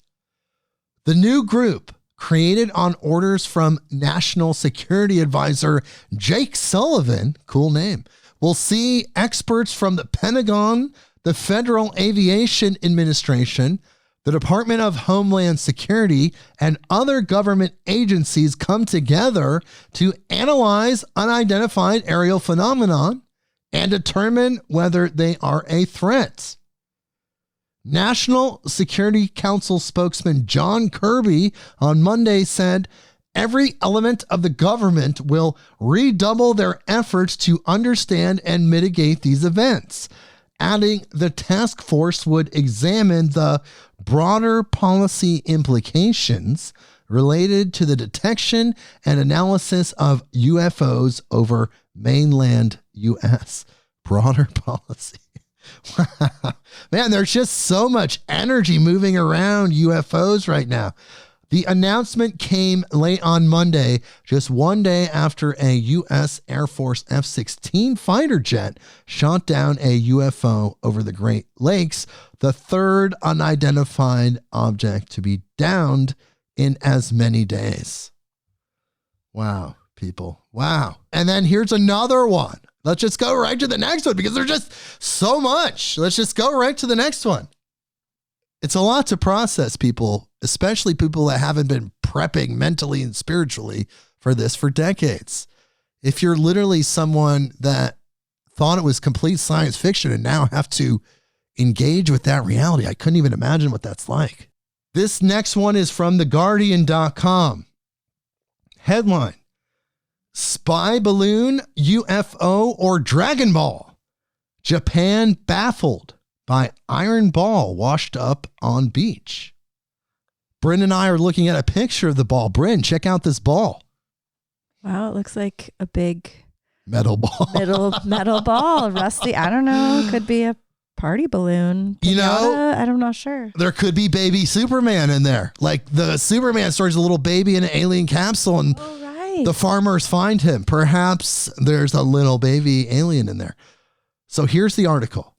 The new group, created on orders from National Security Advisor Jake Sullivan, cool name, will see experts from the Pentagon, the Federal Aviation Administration, the Department of Homeland Security, and other government agencies come together to analyze unidentified aerial phenomenon and determine whether they are a threat. National Security Council spokesman John Kirby on Monday said every element of the government will redouble their efforts to understand and mitigate these events, adding the task force would examine the broader policy implications related to the detection and analysis of UFOs over mainland U.S. Broader policy. Man, there's just so much energy moving around UFOs right now. The announcement came late on Monday, just one day after a U.S. Air Force F-16 fighter jet shot down a UFO over the Great Lakes, the third unidentified object to be downed in as many days. Wow, people. Wow. And then here's another one. Let's just go right to the next one because there's just so much. Let's just go right to the next one. It's a lot to process, people, especially people that haven't been prepping mentally and spiritually for this for decades. If you're literally someone that thought it was complete science fiction and now have to engage with that reality, I couldn't even imagine what that's like. This next one is from the garden..com. Headline: Spy balloon, UFO, or Dragon Ball? Japan baffled by iron ball washed up on beach. Brynn and I are looking at a picture of the ball. Brynn, check out this ball. Wow, it looks like a big metal ball. metal ball, rusty. I don't know. Could be a party balloon. Pinata? You know, I'm not sure. There could be baby Superman in there. Like the Superman story is a little baby in an alien capsule, and the farmers find him. Perhaps there's a little baby alien in there. So here's the article.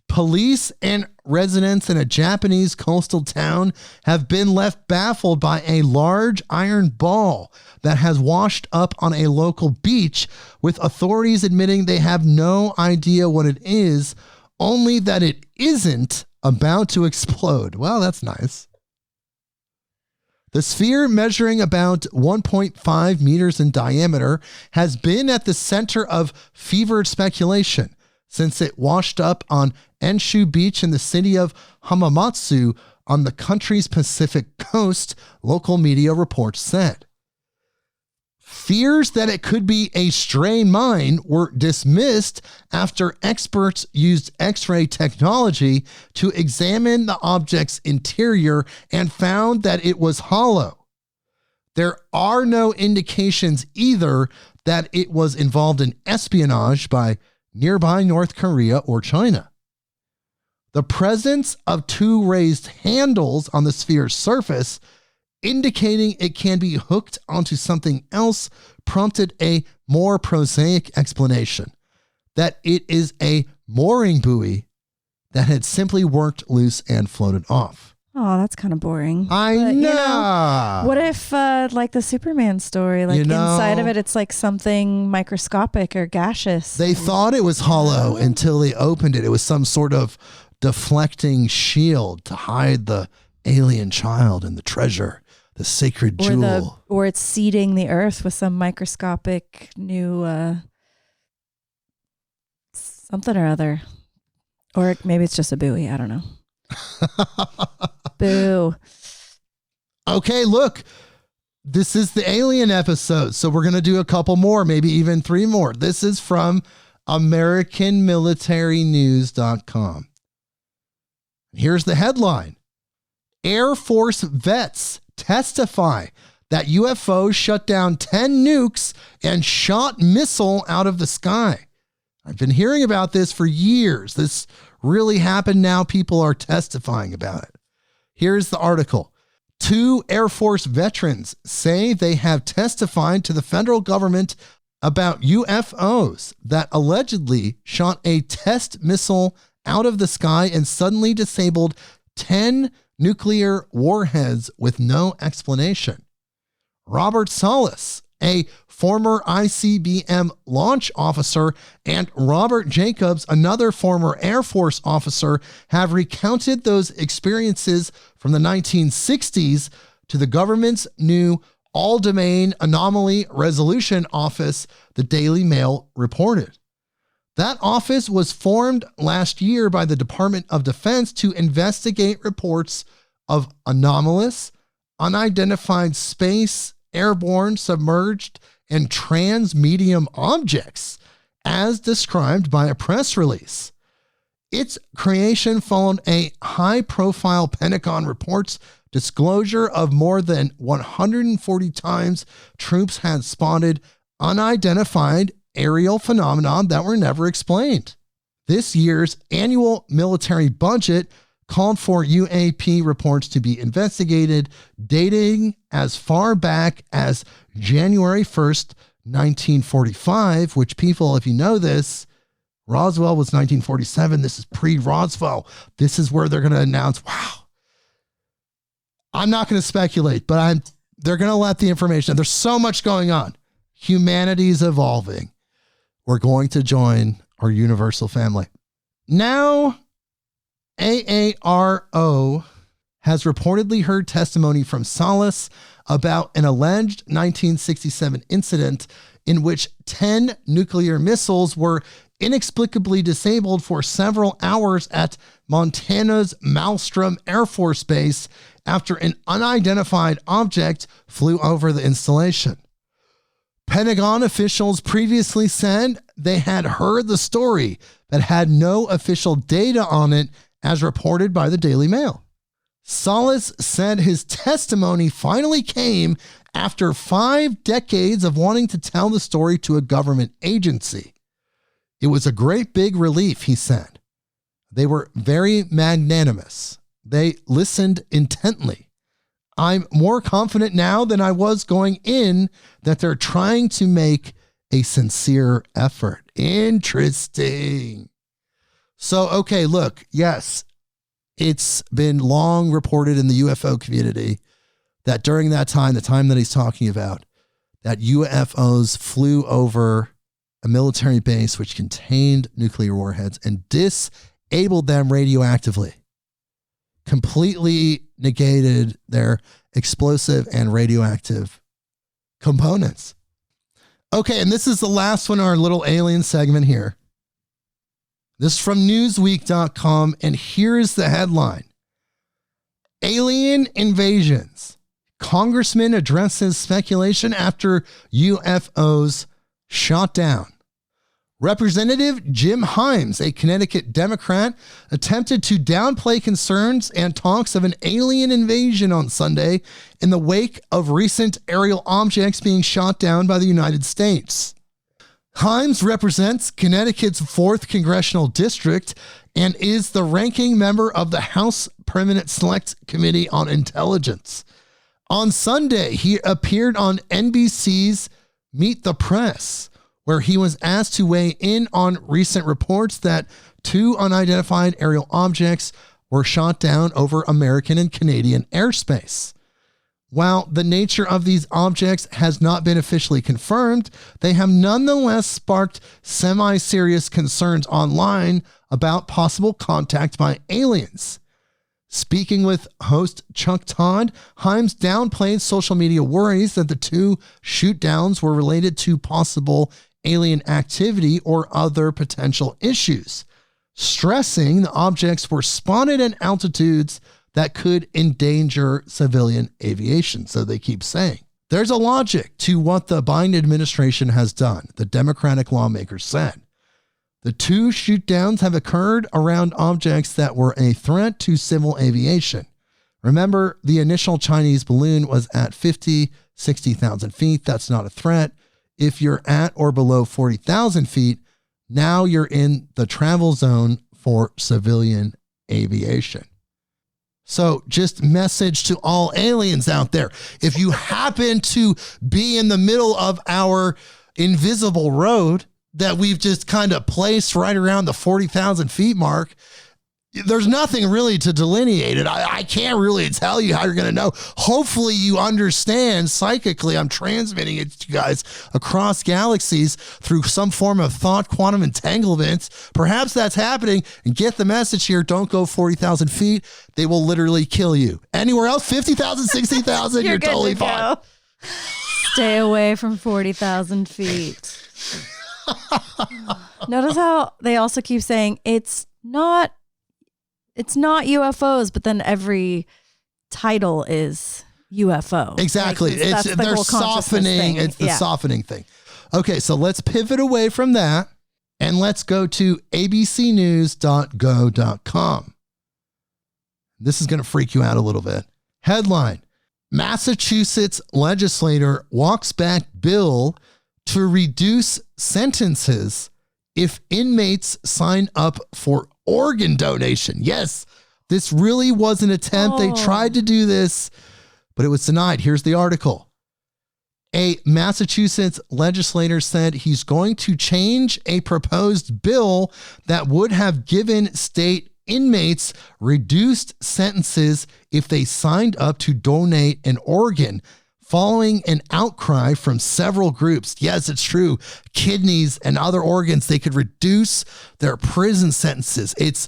Police and residents in a Japanese coastal town have been left baffled by a large iron ball that has washed up on a local beach, with authorities admitting they have no idea what it is, only that it isn't about to explode. Well, that's nice. The sphere, measuring about 1.5 meters in diameter, has been at the center of fevered speculation since it washed up on Enshu Beach in the city of Hamamatsu on the country's Pacific coast, local media reports said. Fears that it could be a stray mine were dismissed after experts used X-ray technology to examine the object's interior and found that it was hollow. There are no indications either that it was involved in espionage by nearby North Korea or China. The presence of two raised handles on the sphere's surface, indicating it can be hooked onto something else, prompted a more prosaic explanation that it is a mooring buoy that had simply worked loose and floated off. Oh, that's kind of boring. I know. You know. What if, like the Superman story, like inside of it, it's like something microscopic or gaseous? They thought it was hollow until they opened it. It was some sort of deflecting shield to hide the alien child and the treasure, the sacred jewel. Or it's seeding the earth with some microscopic new something or other. Or maybe it's just a buoy. I don't know. Boo. Okay, look, this is the alien episode, so we're going to do a couple more, maybe even 3 more. This is from AmericanMilitaryNews.com. Here's the headline. Air Force vets testify that UFO shut down 10 nukes and shot missile out of the sky. I've been hearing about this for years. This really happened now. People are testifying about it. Here's the article. 2 Air Force veterans say they have testified to the federal government about UFOs that allegedly shot a test missile out of the sky and suddenly disabled 10 nuclear warheads with no explanation. Robert Salas, a former ICBM launch officer, and Robert Jacobs, another former Air Force officer, have recounted those experiences from the 1960s to the government's new All-Domain Anomaly Resolution Office, the Daily Mail reported. That office was formed last year by the Department of Defense to investigate reports of anomalous, unidentified space, airborne, submerged, and trans-medium objects, as described by a press release. Its creation followed a high-profile Pentagon report's disclosure of more than 140 times troops had spotted unidentified aerial phenomena that were never explained. This year's annual military budget called for UAP reports to be investigated, dating as far back as January 1st, 1945, which people, if you know this, Roswell was 1947. This is pre-Roswell. This is where they're going to announce, wow. I'm not going to speculate, but they're going to let the information. There's so much going on. Humanity's evolving. We're going to join our universal family. Now, AARO has reportedly heard testimony from Salas about an alleged 1967 incident in which 10 nuclear missiles were inexplicably disabled for several hours at Montana's Malmstrom Air Force Base after an unidentified object flew over the installation. Pentagon officials previously said they had heard the story but had no official data on it, as reported by the Daily Mail. Salas said his testimony finally came after 5 decades of wanting to tell the story to a government agency. It was a great big relief, he said. They were very magnanimous. They listened intently. I'm more confident now than I was going in that they're trying to make a sincere effort. Interesting. So, okay, look, yes, it's been long reported in the UFO community that during that time, the time that he's talking about, that UFOs flew over a military base which contained nuclear warheads and disabled them radioactively. Completely negated their explosive and radioactive components. Okay, and this is the last one, our little alien segment here. This is from Newsweek.com, and here's the headline. Alien invasions. Congressman addresses speculation after UFOs shot down. Representative Jim Himes, a Connecticut Democrat, attempted to downplay concerns and talks of an alien invasion on Sunday in the wake of recent aerial objects being shot down by the United States. Himes represents Connecticut's 4th Congressional District and is the ranking member of the House Permanent Select Committee on Intelligence. On Sunday, he appeared on NBC's Meet the Press, where he was asked to weigh in on recent reports that 2 unidentified aerial objects were shot down over American and Canadian airspace. While the nature of these objects has not been officially confirmed, they have nonetheless sparked semi-serious concerns online about possible contact by aliens. Speaking with host Chuck Todd, Himes downplayed social media worries that the 2 shoot-downs were related to possible alien activity or other potential issues, stressing the objects were spotted at altitudes that could endanger civilian aviation. So they keep saying there's a logic to what the Biden administration has done, the Democratic lawmakers said. The 2 shoot-downs have occurred around objects that were a threat to civil aviation. Remember, the initial Chinese balloon was at 60,000 feet. That's not a threat. If you're at or below 40,000 feet, now you're in the travel zone for civilian aviation. So just message to all aliens out there. If you happen to be in the middle of our invisible road that we've just kind of placed right around the 40,000 feet mark, there's nothing really to delineate it. I can't really tell you how you're going to know. Hopefully you understand psychically. I'm transmitting it to you guys across galaxies through some form of thought quantum entanglement. Perhaps that's happening, and get the message here. Don't go 40,000 feet. They will literally kill you. Anywhere else, 50,000, 60,000, you're totally fine. Stay away from 40,000 feet. Notice how they also keep saying it's not UFOs, but then every title is UFO. Exactly. Like, they're softening. It's the softening thing. Okay, so let's pivot away from that and let's go to abcnews.go.com. This is going to freak you out a little bit. Headline: Massachusetts legislator walks back bill to reduce sentences if inmates sign up for organ donation. Yes, this really was an attempt. They tried to do this, but it was denied. Here's the article. A Massachusetts legislator said he's going to change a proposed bill that would have given state inmates reduced sentences if they signed up to donate an organ, following an outcry from several groups. Yes, it's true. Kidneys and other organs, they could reduce their prison sentences. It's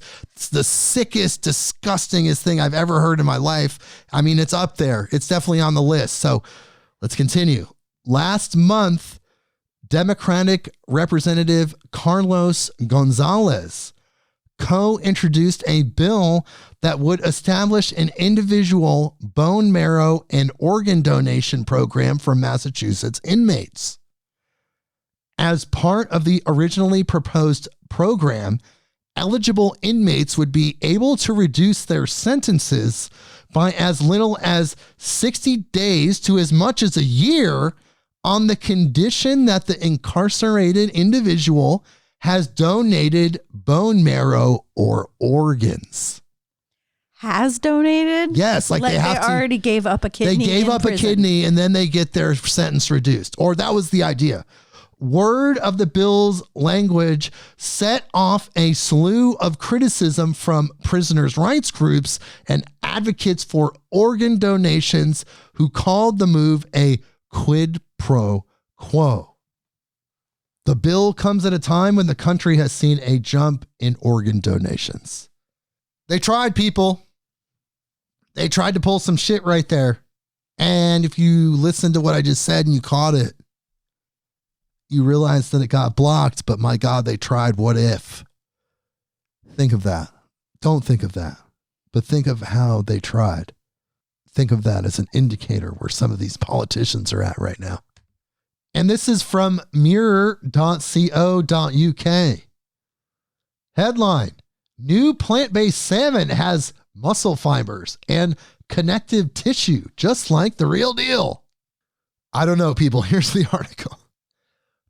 the sickest, disgustingest thing I've ever heard in my life. I mean, it's up there. It's definitely on the list. So let's continue. Last month, Democratic Representative Carlos Gonzalez co-introduced a bill that would establish an individual bone marrow and organ donation program for Massachusetts inmates. As part of the originally proposed program, eligible inmates would be able to reduce their sentences by as little as 60 days to as much as a year on the condition that the incarcerated individual has donated bone marrow or organs. Has donated? Yes, like they already gave up a kidney. They gave up a kidney and then they get their sentence reduced. Or that was the idea. Word of the bill's language set off a slew of criticism from prisoners' rights groups and advocates for organ donations who called the move a quid pro quo. The bill comes at a time when the country has seen a jump in organ donations. They tried, people. They tried to pull some shit right there. And if you listened to what I just said and you caught it, you realize that it got blocked, but my God, they tried. What if? Think of that. Don't think of that, but think of how they tried. Think of that as an indicator where some of these politicians are at right now. And this is from mirror.co.uk. Headline: New plant-based salmon has muscle fibers and connective tissue, just like the real deal. I don't know, people. Here's the article.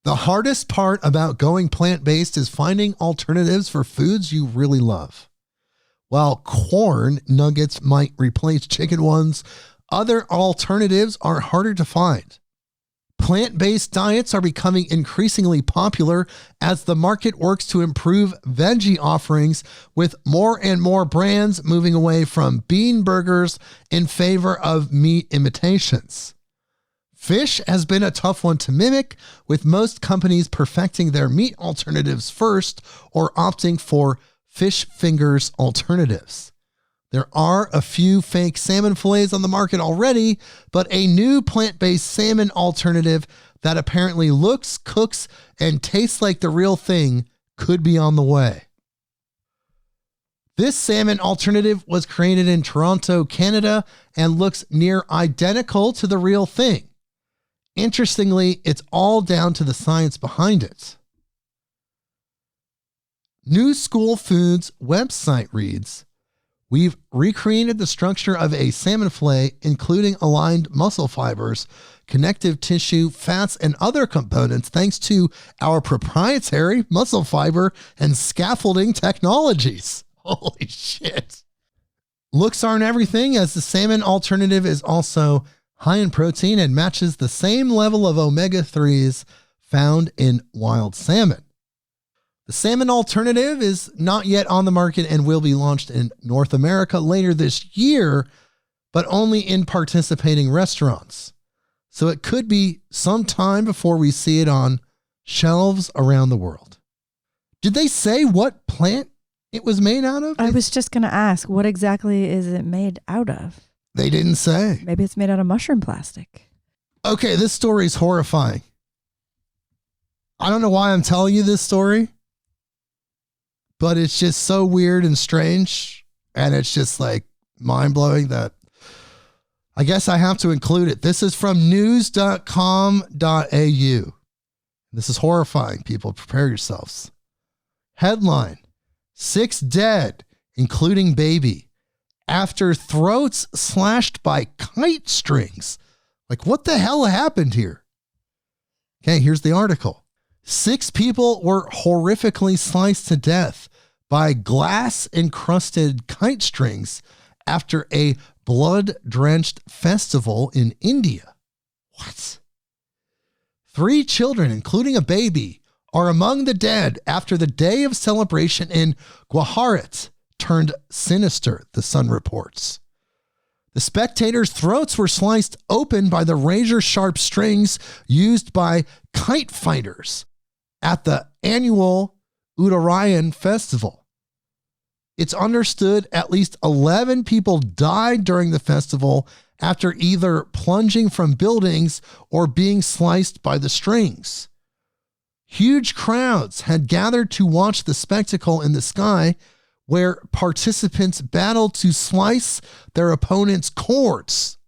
The hardest part about going plant-based is finding alternatives for foods you really love. While corn nuggets might replace chicken ones, other alternatives are harder to find. Plant-based diets are becoming increasingly popular as the market works to improve veggie offerings, with more and more brands moving away from bean burgers in favor of meat imitations. Fish has been a tough one to mimic, with most companies perfecting their meat alternatives first or opting for fish fingers alternatives. There are a few fake salmon fillets on the market already, but a new plant-based salmon alternative that apparently looks, cooks, and tastes like the real thing could be on the way. This salmon alternative was created in Toronto, Canada, and looks near identical to the real thing. Interestingly, it's all down to the science behind it. New School Foods website reads, "We've recreated the structure of a salmon fillet, including aligned muscle fibers, connective tissue, fats, and other components, thanks to our proprietary muscle fiber and scaffolding technologies." Holy shit. Looks aren't everything, as the salmon alternative is also high in protein and matches the same level of omega-3s found in wild salmon. The salmon alternative is not yet on the market and will be launched in North America later this year, but only in participating restaurants. So it could be some time before we see it on shelves around the world. Did they say what plant it was made out of? I was just going to ask, what exactly is it made out of? They didn't say. Maybe it's made out of mushroom plastic. Okay, this story is horrifying. I don't know why I'm telling you this story, but it's just so weird and strange, and it's just like mind-blowing that I guess I have to include it. This is from news.com.au. This is horrifying, people. Prepare yourselves. Headline: 6 dead, including baby, after throats slashed by kite strings. Like, what the hell happened here? Okay, here's the article. 6 people were horrifically sliced to death by glass-encrusted kite strings after a blood-drenched festival in India. What? 3 children, including a baby, are among the dead after the day of celebration in Gujarat turned sinister, the Sun reports. The spectators' throats were sliced open by the razor-sharp strings used by kite fighters at the annual Uttarayan festival. It's understood at least 11 people died during the festival after either plunging from buildings or being sliced by the strings. Huge crowds had gathered to watch the spectacle in the sky, where participants battled to slice their opponent's cords.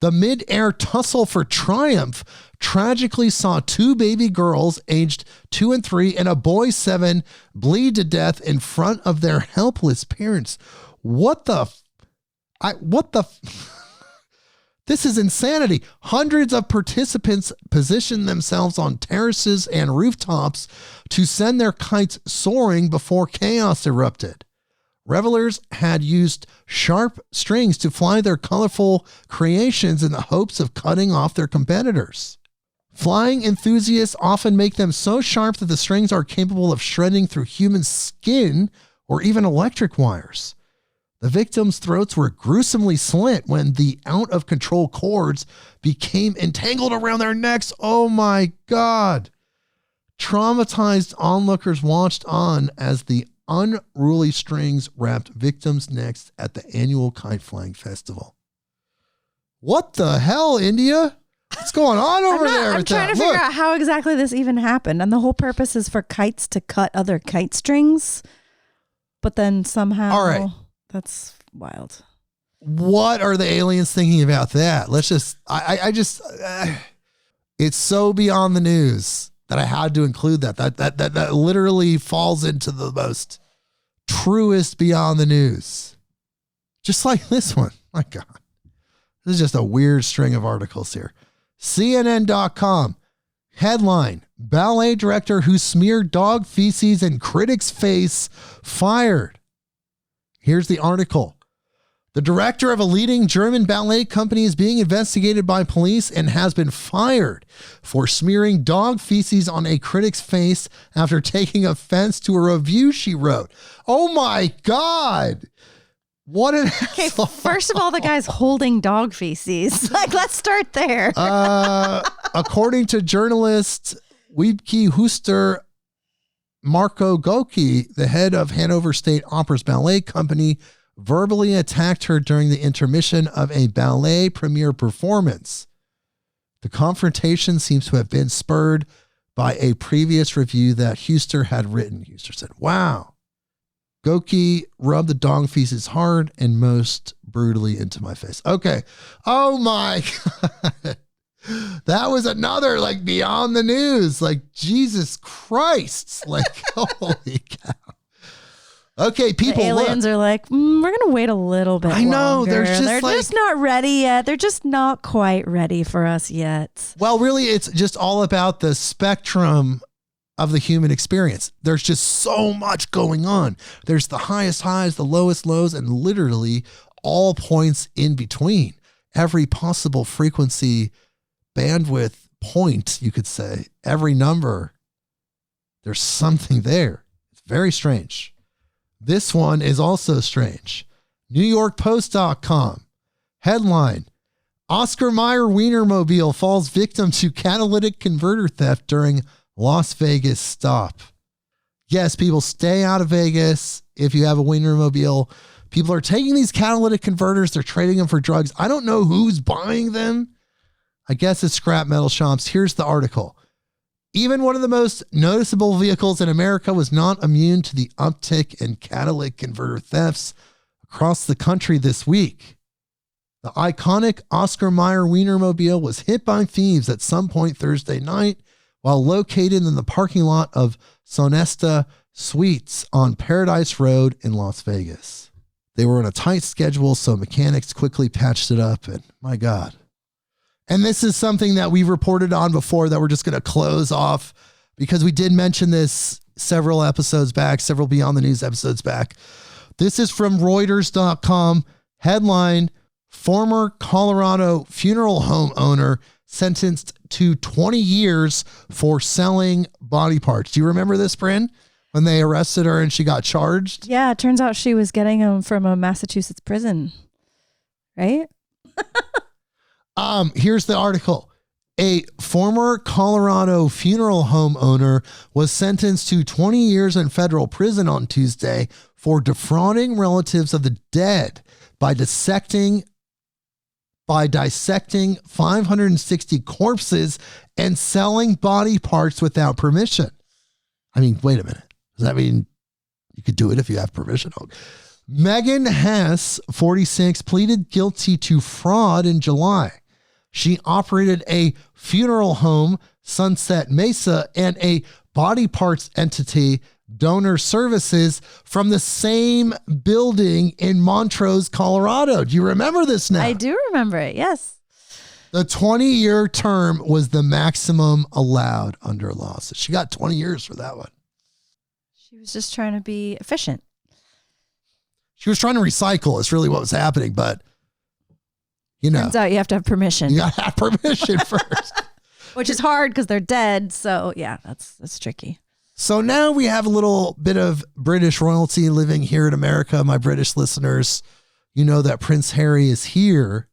The mid-air tussle for triumph tragically saw 2 baby girls aged 2 and 3 and a boy 7 bleed to death in front of their helpless parents. This is insanity. Hundreds of participants positioned themselves on terraces and rooftops to send their kites soaring before chaos erupted. Revelers had used sharp strings to fly their colorful creations in the hopes of cutting off their competitors. Flying enthusiasts often make them so sharp that the strings are capable of shredding through human skin or even electric wires. The victims' throats were gruesomely slit when the out-of-control cords became entangled around their necks. Oh my God. Traumatized onlookers watched on as the unruly strings wrapped victims' necks at the annual kite flying festival. What the hell, India? What's going on over there? I'm trying to figure out how exactly this even happened. And the whole purpose is for kites to cut other kite strings. But then somehow... All right. That's wild. What are the aliens thinking about that? Let's just, it's so beyond the news that I had to include that. That literally falls into the most truest beyond the news. Just like this one. My God. This is just a weird string of articles here. CNN.com. Headline: ballet director who smeared dog feces in critic's face fired. Here's the article. The director of a leading German ballet company is being investigated by police and has been fired for smearing dog feces on a critic's face after taking offense to a review she wrote. Oh my God. What an asshole. First of all, the guy's holding dog feces. Like, let's start there. According to journalist Wiebke Huster, Marco Goki, the head of Hanover State Opera's ballet company, verbally attacked her during the intermission of a ballet premiere performance. The confrontation seems to have been spurred by a previous review that Huster had written. Huster said, wow. Goki rubbed the dog feces hard and most brutally into my face. Okay. Oh my God. That was another, like, beyond the news. Like, Jesus Christ. Like, holy cow. Okay, people. The aliens are like, we're going to wait a little bit I know. longer. They're just not ready yet. They're just not quite ready for us yet. Well, really, it's just all about the spectrum of the human experience. There's just so much going on. There's the highest highs, the lowest lows, and literally all points in between. Every possible frequency, bandwidth point, you could say, every number, there's something there. It's very strange. This one is also strange. NewYorkPost.com. Headline: Oscar Mayer Wienermobile falls victim to catalytic converter theft during Las Vegas stop. Yes, people, stay out of Vegas if you have a Wienermobile. People are taking these catalytic converters. They're trading them for drugs. I don't know who's buying them. I guess it's scrap metal shops. Here's the article. Even one of the most noticeable vehicles in America was not immune to the uptick in catalytic converter thefts across the country this week. The iconic Oscar Mayer Wienermobile was hit by thieves at some point Thursday night while located in the parking lot of Sonesta Suites on Paradise Road in Las Vegas. They were on a tight schedule, so mechanics quickly patched it up, and my God. And this is something that we reported on before that we're just going to close off because we did mention this several episodes back, several Beyond the News episodes back. This is from Reuters.com. Headline: former Colorado funeral home owner sentenced to 20 years for selling body parts. Do you remember this, Brynn? When they arrested her and she got charged? Yeah, it turns out she was getting them from a Massachusetts prison, right? Here's the article. A former Colorado funeral home owner was sentenced to 20 years in federal prison on Tuesday for defrauding relatives of the dead by dissecting 560 corpses and selling body parts without permission. I mean, wait a minute. Does that mean you could do it if you have permission? Megan Hess, 46, pleaded guilty to fraud in July. She operated a funeral home, Sunset Mesa, and a body parts entity, Donor Services, from the same building in Montrose, Colorado. Do you remember this now? I do remember it, yes. The 20-year term was the maximum allowed under law. So she got 20 years for that one. She was just trying to be efficient. She was trying to recycle is really what was happening, but turns out you have to have permission. You got to have permission first. Which is hard because they're dead. So yeah, that's tricky. So now we have a little bit of British royalty living here in America. My British listeners, you know that Prince Harry is here.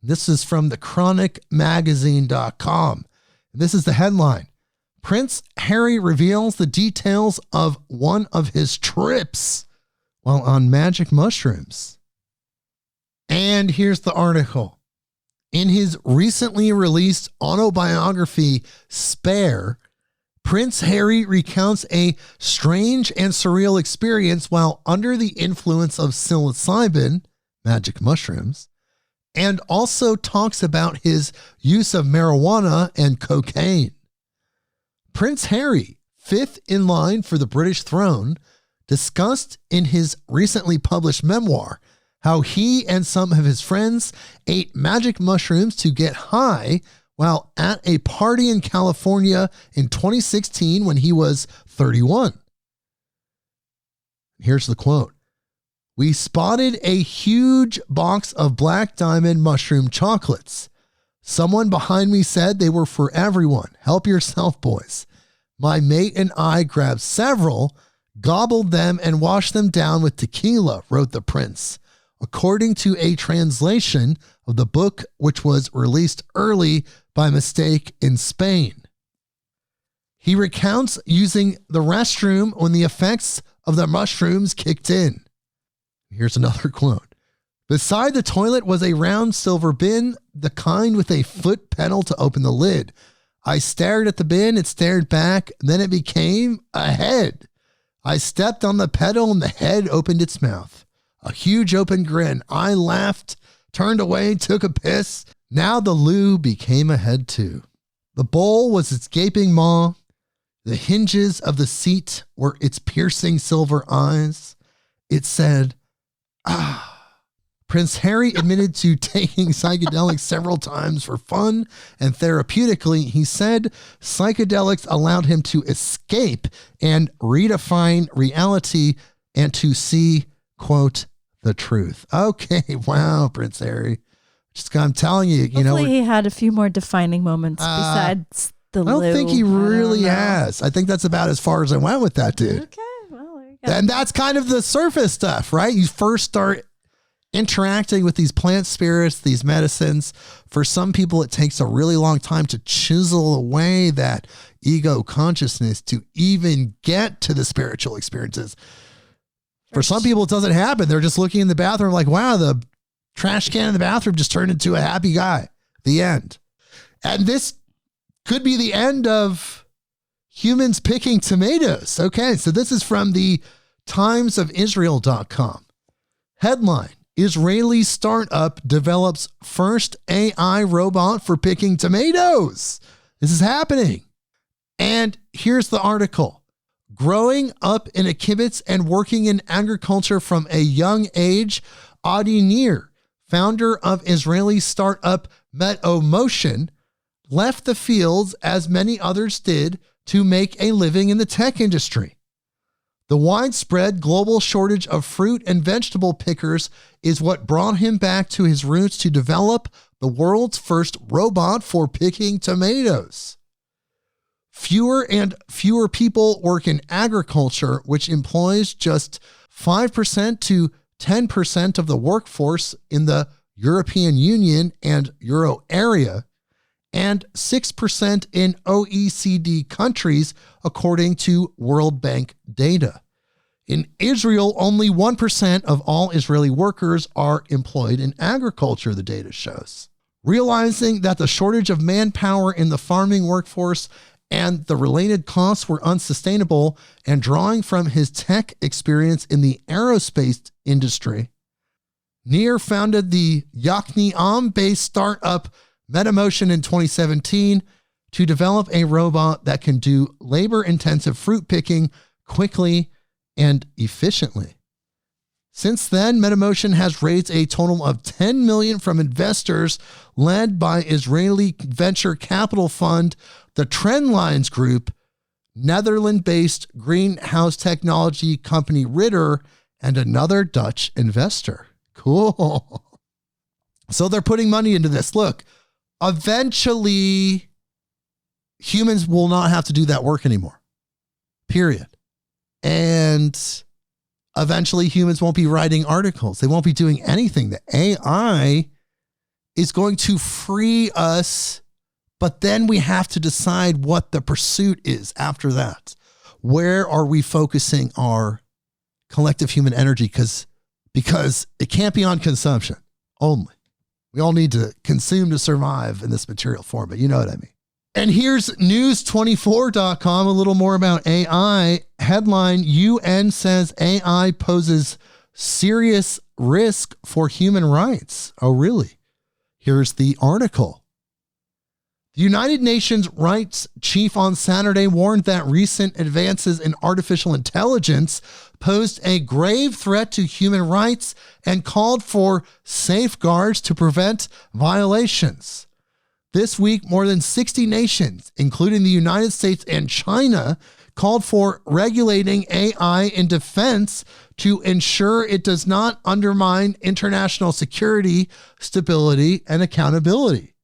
This is from the chronicmagazine.com. This is the headline. Prince Harry reveals the details of one of his trips while on magic mushrooms. And here's the article. In his recently released autobiography, Spare, Prince Harry recounts a strange and surreal experience while under the influence of psilocybin, magic mushrooms, and also talks about his use of marijuana and cocaine. Prince Harry, fifth in line for the British throne, discussed in his recently published memoir how he and some of his friends ate magic mushrooms to get high while at a party in California in 2016 when he was 31. Here's the quote. We spotted a huge box of Black Diamond mushroom chocolates. Someone behind me said they were for everyone. Help yourself, boys. My mate and I grabbed several, gobbled them, and washed them down with tequila, wrote the prince, according to a translation of the book which was released early by mistake in Spain. He recounts using the restroom when the effects of the mushrooms kicked in. Here's another quote. Beside the toilet was a round silver bin, the kind with a foot pedal to open the lid. I stared at the bin, it stared back, then it became a head. I stepped on the pedal and the head opened its mouth. A huge open grin. I laughed, turned away, took a piss. Now the loo became a head too. The bowl was its gaping maw. The hinges of the seat were its piercing silver eyes. It said, ah. Prince Harry admitted to taking psychedelics several times for fun and therapeutically. He said psychedelics allowed him to escape and redefine reality and to see, quote, the truth. Okay, wow, Prince Harry. I'm telling you, Hopefully he had a few more defining moments besides the loo. I don't think he really has. I think that's about as far as I went with that, dude. Okay, well, there you go. And that's kind of the surface stuff, right? You first start interacting with these plant spirits, these medicines. For some people, it takes a really long time to chisel away that ego consciousness to even get to the spiritual experiences. For some people, it doesn't happen. They're just looking in the bathroom like, wow, the trash can in the bathroom just turned into a happy guy. The end. And this could be the end of humans picking tomatoes. Okay, so this is from the timesofisrael.com. Headline. Israeli startup develops first AI robot for picking tomatoes. This is happening. And here's the article. Growing up in a kibbutz and working in agriculture from a young age, Adi Nir, founder of Israeli startup MetaMotion, left the fields as many others did to make a living in the tech industry. The widespread global shortage of fruit and vegetable pickers is what brought him back to his roots to develop the world's first robot for picking tomatoes. Fewer and fewer people work in agriculture, which employs just 5% to 10% of the workforce in the European Union and Euro area, and 6% in OECD countries, according to World Bank data. In Israel, only 1% of all Israeli workers are employed in agriculture, the data shows. Realizing that the shortage of manpower in the farming workforce and the related costs were unsustainable, and drawing from his tech experience in the aerospace industry, Nir founded the Yokneam-based startup MetaMotion in 2017 to develop a robot that can do labor-intensive fruit picking quickly and efficiently. Since then, MetaMotion has raised a total of $10 million from investors led by Israeli venture capital fund, the Trendlines Group, Netherlands-based greenhouse technology company Ritter, and another Dutch investor. Cool. So they're putting money into this. Look, eventually humans will not have to do that work anymore. Period. And eventually humans won't be writing articles. They won't be doing anything. The AI is going to free us, but then we have to decide what the pursuit is after that. Where are we focusing our collective human energy? Because it can't be on consumption only. We all need to consume to survive in this material form, but you know what I mean. And here's news24.com, a little more about AI. Headline, UN says AI poses serious risk for human rights. Oh, really? Here's the article. The United Nations Rights Chief on Saturday warned that recent advances in artificial intelligence posed a grave threat to human rights and called for safeguards to prevent violations. This week, more than 60 nations, including the United States and China, called for regulating AI in defense to ensure it does not undermine international security, stability, and accountability.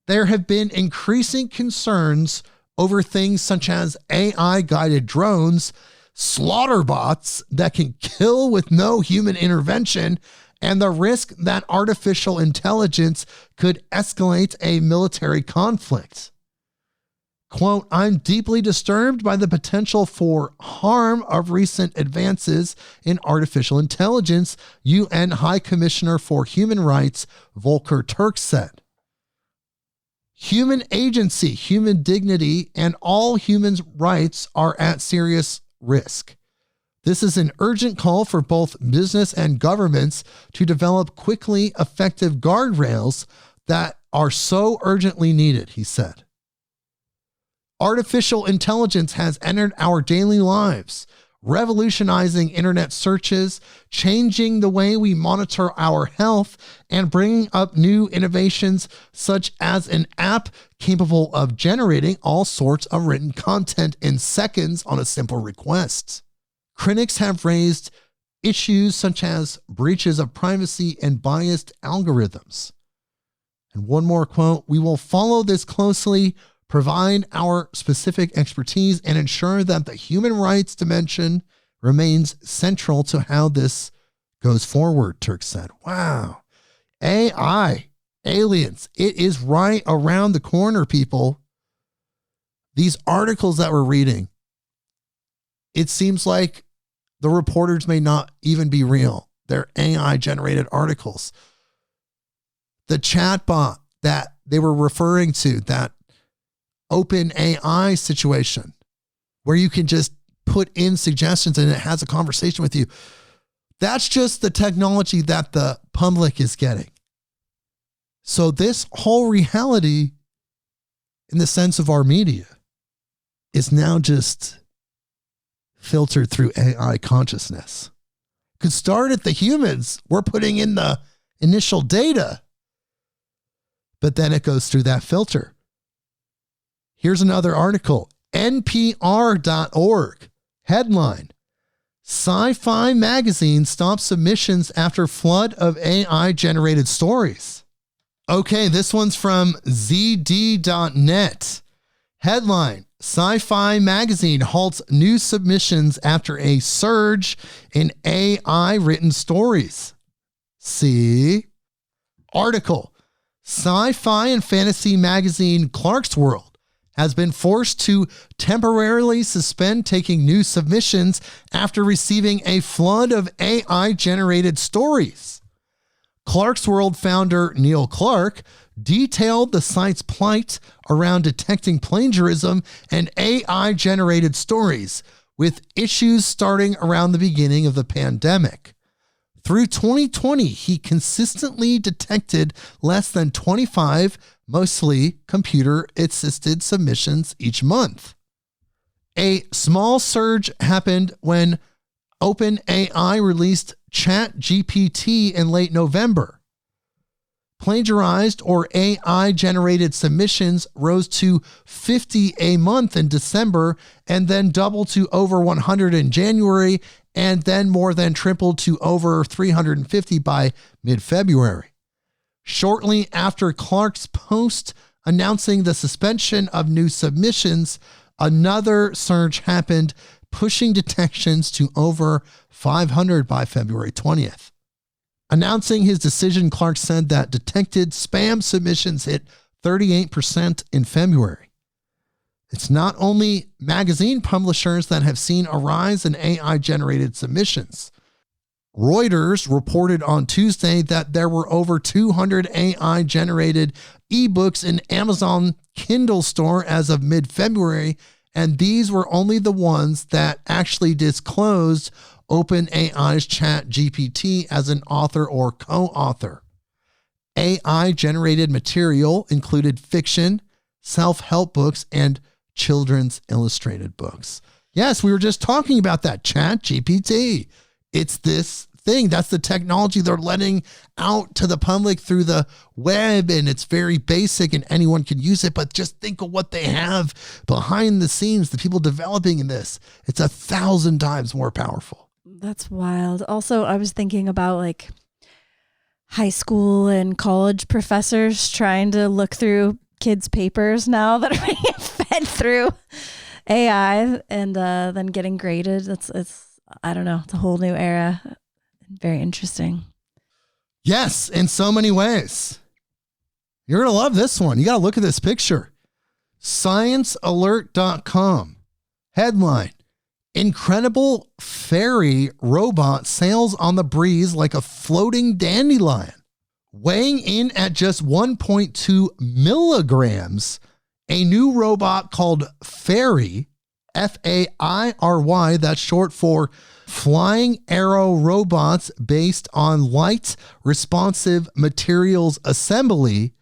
There have been increasing concerns over things such as AI-guided drones, slaughter bots that can kill with no human intervention, and the risk that artificial intelligence could escalate a military conflict. Quote, I'm deeply disturbed by the potential for harm of recent advances in artificial intelligence, UN High Commissioner for Human Rights Volker Turk said. Human agency, human dignity, and all human rights are at serious risk. This is an urgent call for both business and governments to develop quickly effective guardrails that are so urgently needed, he said. Artificial intelligence has entered our daily lives, revolutionizing internet searches, changing the way we monitor our health, and bringing up new innovations such as an app capable of generating all sorts of written content in seconds on a simple request. Critics have raised issues such as breaches of privacy and biased algorithms. And one more quote, we will follow this closely, provide our specific expertise, and ensure that the human rights dimension remains central to how this goes forward, Turk said. Wow. AI, aliens, it is right around the corner, people. These articles that we're reading, it seems like the reporters may not even be real. They're AI-generated articles. The chatbot that they were referring to, that open AI situation where you can just put in suggestions and it has a conversation with you. That's just the technology that the public is getting. So this whole reality, in the sense of our media, is now just filtered through AI consciousness. Could start at the humans. We're putting in the initial data, but then it goes through that filter. Here's another article, NPR.org. Headline, Sci-Fi Magazine stops submissions after flood of AI-generated stories. Okay, this one's from ZD.net. Headline, Sci-Fi Magazine halts new submissions after a surge in AI-written stories. See? Article, Sci-Fi and Fantasy Magazine Clarkesworld has been forced to temporarily suspend taking new submissions after receiving a flood of AI-generated stories. Clarkesworld founder Neil Clark detailed the site's plight around detecting plagiarism and AI-generated stories, with issues starting around the beginning of the pandemic. Through 2020, he consistently detected less than 25, mostly computer-assisted submissions each month. A small surge happened when OpenAI released ChatGPT in late November. Plagiarized or AI-generated submissions rose to 50 a month in December and then doubled to over 100 in January and then more than tripled to over 350 by mid-February. Shortly after Clark's post announcing the suspension of new submissions, another surge happened, pushing detections to over 500 by February 20th. Announcing his decision, Clark said that detected spam submissions hit 38% in February. It's not only magazine publishers that have seen a rise in AI-generated submissions. Reuters reported on Tuesday that there were over 200 AI-generated ebooks in Amazon Kindle store as of mid-February, and these were only the ones that actually disclosed OpenAI's ChatGPT as an author or co-author. AI-generated material included fiction, self-help books, and children's illustrated books. Yes, we were just talking about that ChatGPT. It's this thing. That's the technology they're letting out to the public through the web, and it's very basic and anyone can use it, but just think of what they have behind the scenes, the people developing in this. It's 1,000 times more powerful. That's wild. Also, I was thinking about like high school and college professors trying to look through kids' papers now that are being fed through AI and then getting graded. It's I don't know. It's a whole new era. Very interesting. Yes, in so many ways. You're going to love this one. You got to look at this picture. ScienceAlert.com. Headline: Incredible fairy robot sails on the breeze like a floating dandelion. Weighing in at just 1.2 milligrams, a new robot called Fairy, Fairy, that's short for Flying Arrow Robots based on light responsive materials assembly,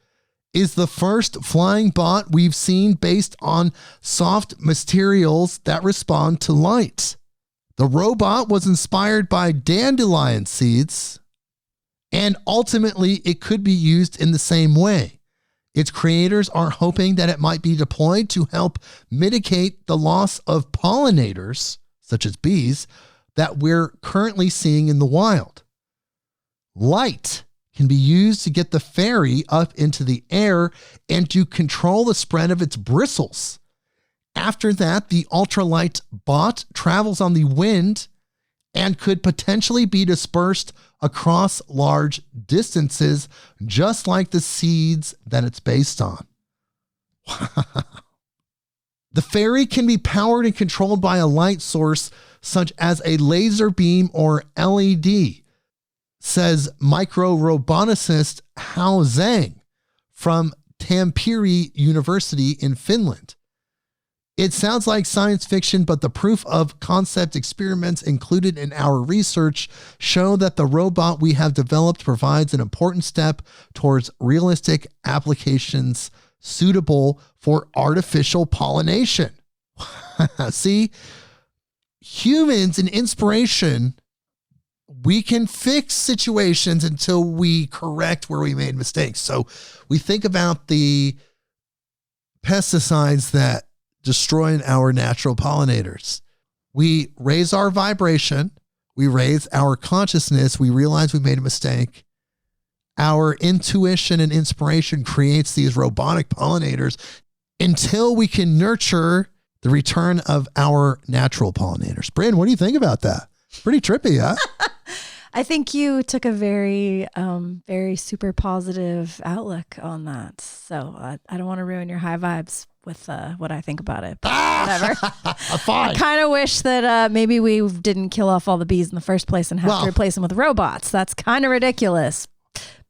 is the first flying bot we've seen based on soft materials that respond to light. The robot was inspired by dandelion seeds, and ultimately it could be used in the same way. Its creators are hoping that it might be deployed to help mitigate the loss of pollinators, such as bees, that we're currently seeing in the wild. Light can be used to get the fairy up into the air and to control the spread of its bristles. After that, the ultralight bot travels on the wind and could potentially be dispersed across large distances, just like the seeds that it's based on. The fairy can be powered and controlled by a light source such as a laser beam or LED, says micro-roboticist Hao Zhang from Tampere University in Finland. It sounds like science fiction, but the proof of concept experiments included in our research show that the robot we have developed provides an important step towards realistic applications suitable for artificial pollination. See, humans and inspiration, we can fix situations until we correct where we made mistakes. So we think about the pesticides that destroy our natural pollinators. We raise our vibration. We raise our consciousness. We realize we made a mistake. Our intuition and inspiration creates these robotic pollinators until we can nurture the return of our natural pollinators. Brynn, what do you think about that? Pretty trippy, huh? I think you took a very, very super positive outlook on that. So I don't want to ruin your high vibes with what I think about it. But whatever. Fine. I kind of wish that maybe we didn't kill off all the bees in the first place and have to replace them with robots. That's kind of ridiculous.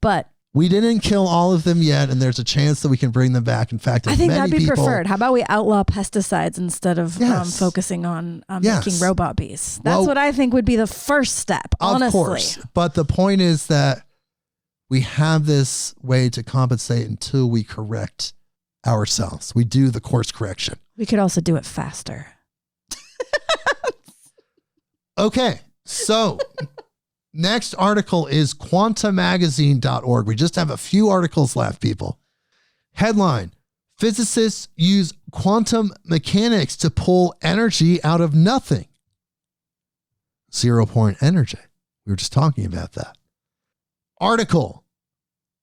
But We didn't kill all of them yet, and there's a chance that we can bring them back. In fact, I think that'd be preferred. How about we outlaw pesticides instead of focusing on making robot bees? That's what I think would be the first step, honestly. Of course. But the point is that we have this way to compensate until we correct ourselves. We do the course correction. We could also do it faster. Okay, so next article is quantamagazine.org. We just have a few articles left, people. Headline: physicists use quantum mechanics to pull energy out of nothing. 0-point energy. We were just talking about that. Article: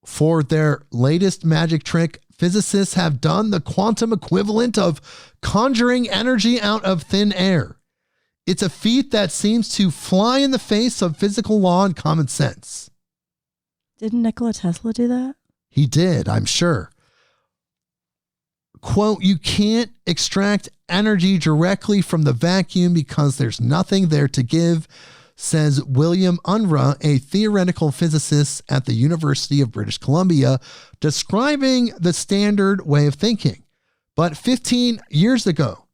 for their latest magic trick, physicists have done the quantum equivalent of conjuring energy out of thin air. It's a feat that seems to fly in the face of physical law and common sense. Didn't Nikola Tesla do that? He did, I'm sure. Quote, you can't extract energy directly from the vacuum because there's nothing there to give, says William Unruh, a theoretical physicist at the University of British Columbia, describing the standard way of thinking. But 15 years ago,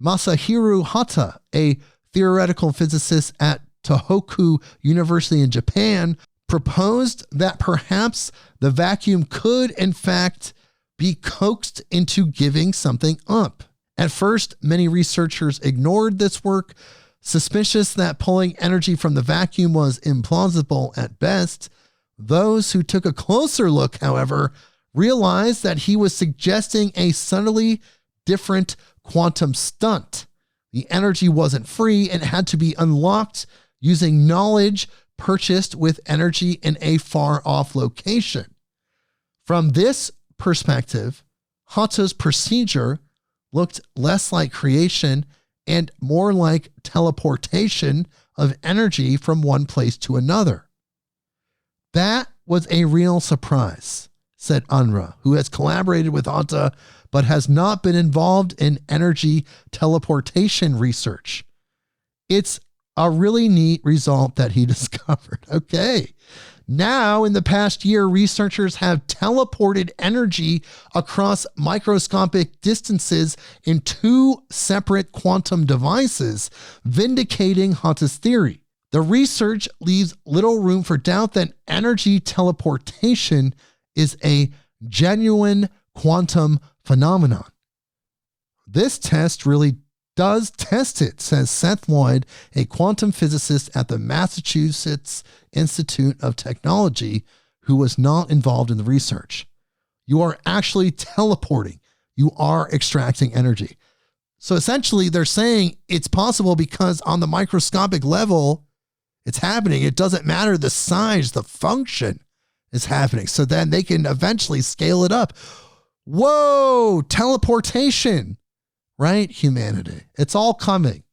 Masahiro Hata, a theoretical physicist at Tohoku University in Japan, proposed that perhaps the vacuum could, in fact, be coaxed into giving something up. At first, many researchers ignored this work, suspicious that pulling energy from the vacuum was implausible at best. Those who took a closer look, however, realized that he was suggesting a subtly different quantum stunt. The energy wasn't free and had to be unlocked using knowledge purchased with energy in a far-off location. From this perspective, Hata's procedure looked less like creation and more like teleportation of energy from one place to another. That was a real surprise, said Unruh, who has collaborated with Hata but has not been involved in energy teleportation research. It's a really neat result that he discovered. Okay. Now, in the past year, researchers have teleported energy across microscopic distances in 2 separate quantum devices, vindicating Hata's theory. The research leaves little room for doubt that energy teleportation is a genuine quantum phenomenon. This test really does test it, says Seth Lloyd, a quantum physicist at the Massachusetts Institute of Technology, who was not involved in the research. You are actually teleporting. You are extracting energy. So essentially, they're saying it's possible because on the microscopic level, it's happening. It doesn't matter the size, the function is happening. So then they can eventually scale it up. Whoa, teleportation, right? Humanity. It's all coming.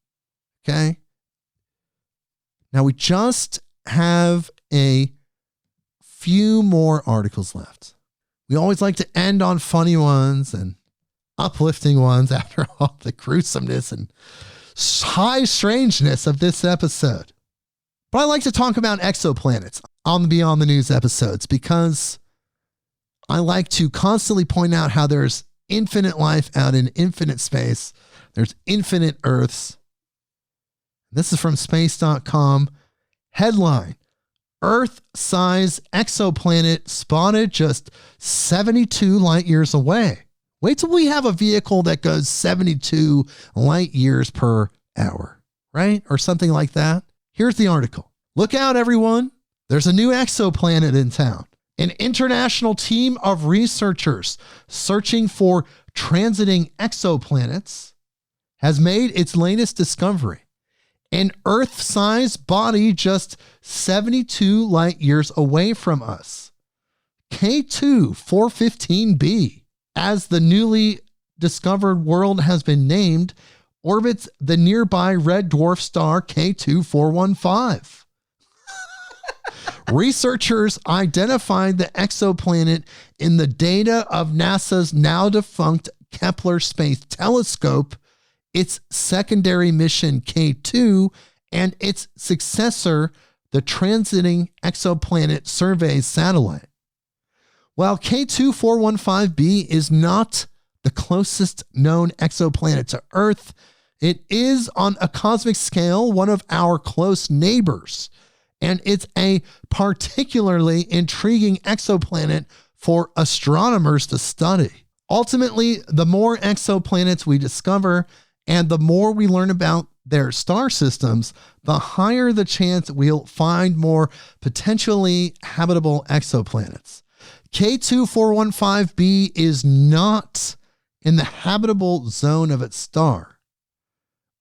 Okay. Now we just have a few more articles left. We always like to end on funny ones and uplifting ones after all the gruesomeness and high strangeness of this episode. But I like to talk about exoplanets on the Beyond the News episodes because I like to constantly point out how there's infinite life out in infinite space. There's infinite Earths. This is from space.com. Headline: Earth-size exoplanet spotted just 72 light years away. Wait till we have a vehicle that goes 72 light years per hour, right? Or something like that. Here's the article. Look out, everyone. There's a new exoplanet in town. An international team of researchers searching for transiting exoplanets has made its latest discovery. An Earth-sized body just 72 light years away from us. K2 415b, as the newly discovered world has been named, orbits the nearby red dwarf star K2 415. Researchers identified the exoplanet in the data of NASA's now defunct Kepler Space Telescope, its secondary mission K2, and its successor, the Transiting Exoplanet Survey Satellite. While K2415b is not the closest known exoplanet to Earth, it is on a cosmic scale one of our close neighbors, and it's a particularly intriguing exoplanet for astronomers to study. Ultimately, the more exoplanets we discover and the more we learn about their star systems, the higher the chance we'll find more potentially habitable exoplanets. K2415b is not in the habitable zone of its star,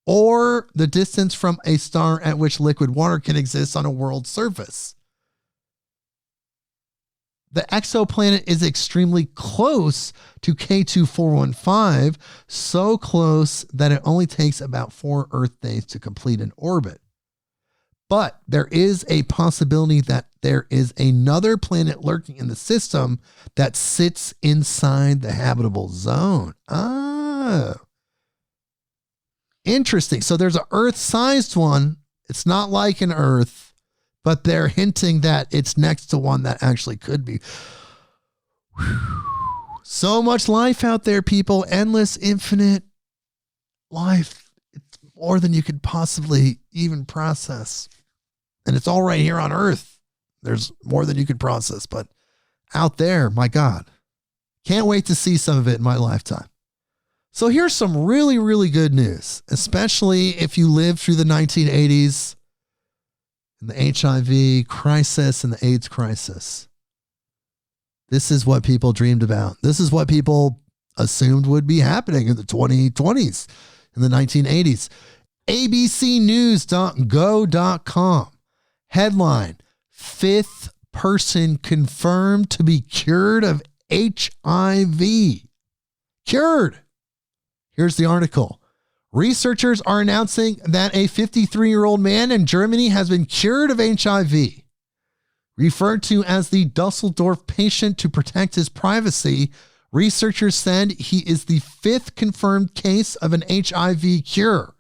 or the distance from a star at which liquid water can exist on a world's surface. The exoplanet is extremely close to K2415, so close that it only takes about 4 Earth days to complete an orbit. But there is a possibility that there is another planet lurking in the system that sits inside the habitable zone. Oh, interesting. So there's an Earth-sized one. It's not like an Earth, but they're hinting that it's next to one that actually could be. Whew. So much life out there, people. Endless, infinite life. It's more than you could possibly even process. And it's all right here on Earth. There's more than you could process, but out there, my God, can't wait to see some of it in my lifetime. So here's some really, really good news, especially if you lived through the 1980s and the HIV crisis and the AIDS crisis. This is what people dreamed about. This is what people assumed would be happening in the 2020s, in the 1980s. abcnews.go.com. Headline, 5th person confirmed to be cured of HIV. Cured. Here's the article. Researchers are announcing that a 53-year-old man in Germany has been cured of HIV. Referred to as the Dusseldorf patient to protect his privacy, researchers said he is the 5th confirmed case of an HIV cure.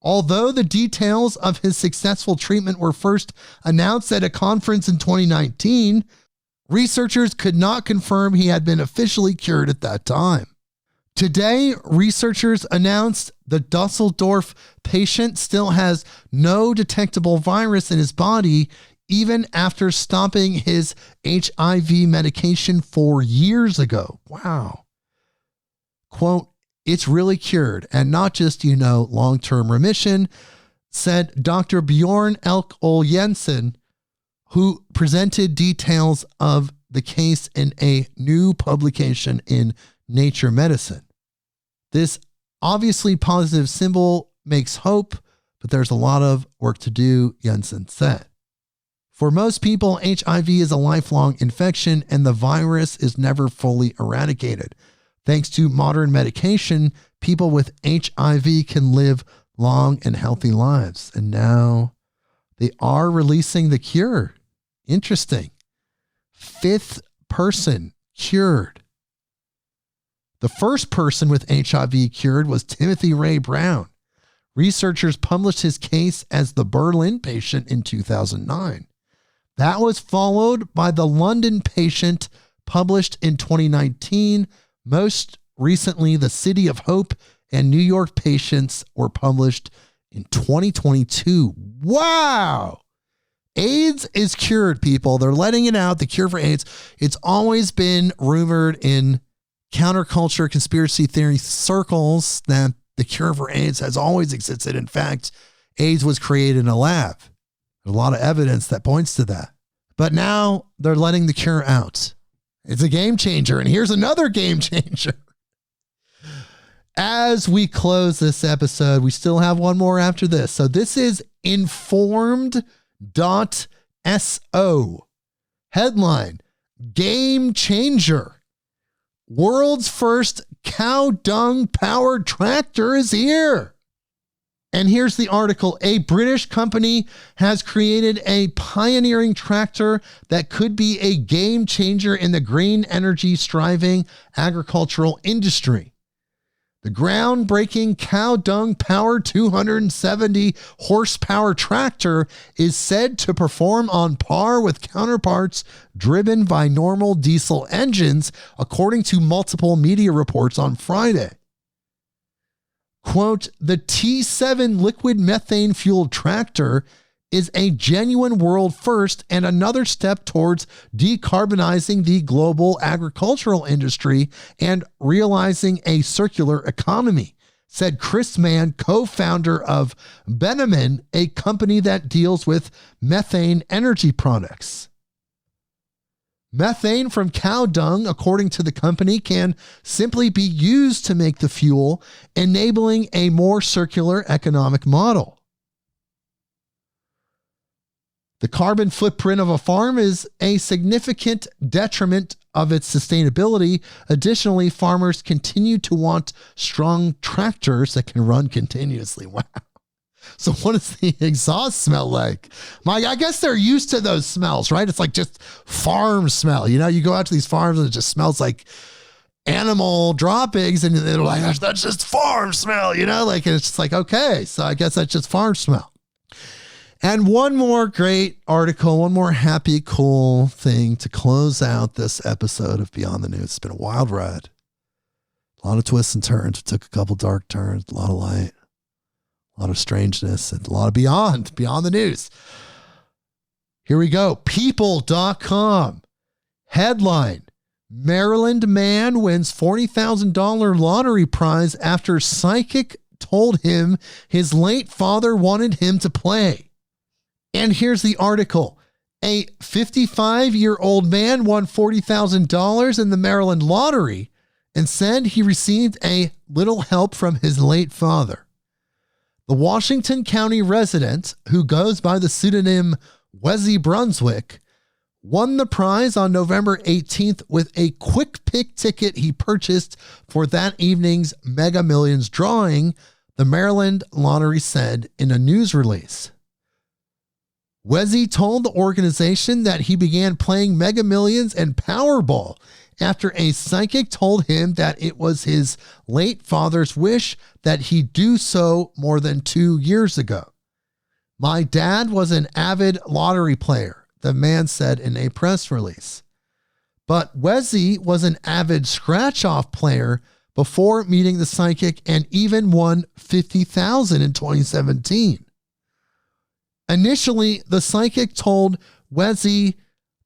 Although the details of his successful treatment were first announced at a conference in 2019, researchers could not confirm he had been officially cured at that time. Today, researchers announced the Dusseldorf patient still has no detectable virus in his body, even after stopping his HIV medication 4 years ago. Wow. Quote, it's really cured and not just, long-term remission, said Dr. Bjorn Elk-Ol Jensen, who presented details of the case in a new publication in Nature Medicine. This obviously positive symbol makes hope, but there's a lot of work to do, Jensen said. For most people, HIV is a lifelong infection and the virus is never fully eradicated. Thanks to modern medication, people with HIV can live long and healthy lives. And now they are releasing the cure. Interesting. 5th person cured. The first person with HIV cured was Timothy Ray Brown. Researchers published his case as the Berlin patient in 2009. That was followed by the London patient published in 2019. Most recently, the City of Hope and New York patients were published in 2022. Wow! AIDS is cured, people. They're letting it out, the cure for AIDS. It's always been rumored in counterculture conspiracy theory circles that the cure for AIDS has always existed. In fact, AIDS was created in a lab. There's a lot of evidence that points to that. But now they're letting the cure out. It's a game changer. And here's another game changer. As we close this episode, we still have one more after this. So this is informed.so. Headline, game changer. World's first cow dung powered tractor is here. And here's the article. A British company has created a pioneering tractor that could be a game changer in the green energy striving agricultural industry. The groundbreaking cow dung powered 270 horsepower tractor is said to perform on par with counterparts driven by normal diesel engines, according to multiple media reports on Friday. Quote, the T7 liquid methane fueled tractor is a genuine world first and another step towards decarbonizing the global agricultural industry and realizing a circular economy, said Chris Mann, co-founder of Benemin, a company that deals with methane energy products. Methane from cow dung, according to the company, can simply be used to make the fuel, enabling a more circular economic model. The carbon footprint of a farm is a significant detriment of its sustainability. Additionally, farmers continue to want strong tractors that can run continuously. Wow. So what does the exhaust smell like? I guess they're used to those smells, right? It's like just farm smell. You know, you go out to these farms and it just smells like animal droppings and they're like, that's just farm smell, you know? Like, and it's just like, okay, so I guess that's just farm smell. And one more great article, one more happy, cool thing to close out this episode of Beyond the News. It's been a wild ride. A lot of twists and turns. We took a couple dark turns, a lot of light, a lot of strangeness, and a lot of beyond the news. Here we go. People.com. Headline. Maryland man wins $40,000 lottery prize after psychic told him his late father wanted him to play. And here's the article. A 55-year-old man won $40,000 in the Maryland lottery and said he received a little help from his late father. The Washington County resident, who goes by the pseudonym Wesley Brunswick, won the prize on November 18th with a quick pick ticket he purchased for that evening's Mega Millions drawing, the Maryland lottery said in a news release. Wesley told the organization that he began playing Mega Millions and Powerball after a psychic told him that it was his late father's wish that he do so more than 2 years ago. My dad was an avid lottery player, the man said in a press release. But Wesley was an avid scratch-off player before meeting the psychic and even won $50,000 in 2017. Initially, the psychic told Wesley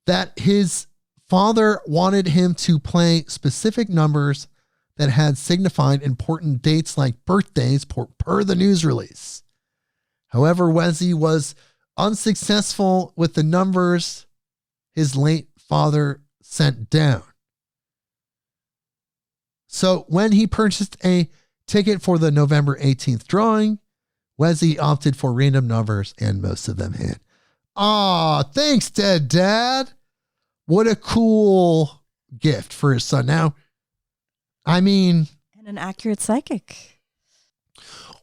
that his father wanted him to play specific numbers that had signified important dates like birthdays per the news release. However, Wesley was unsuccessful with the numbers his late father sent down. So when he purchased a ticket for the November 18th drawing, Wesley opted for random numbers and most of them hit. Aw, thanks, dead dad. What a cool gift for his son. Now, I mean... And an accurate psychic.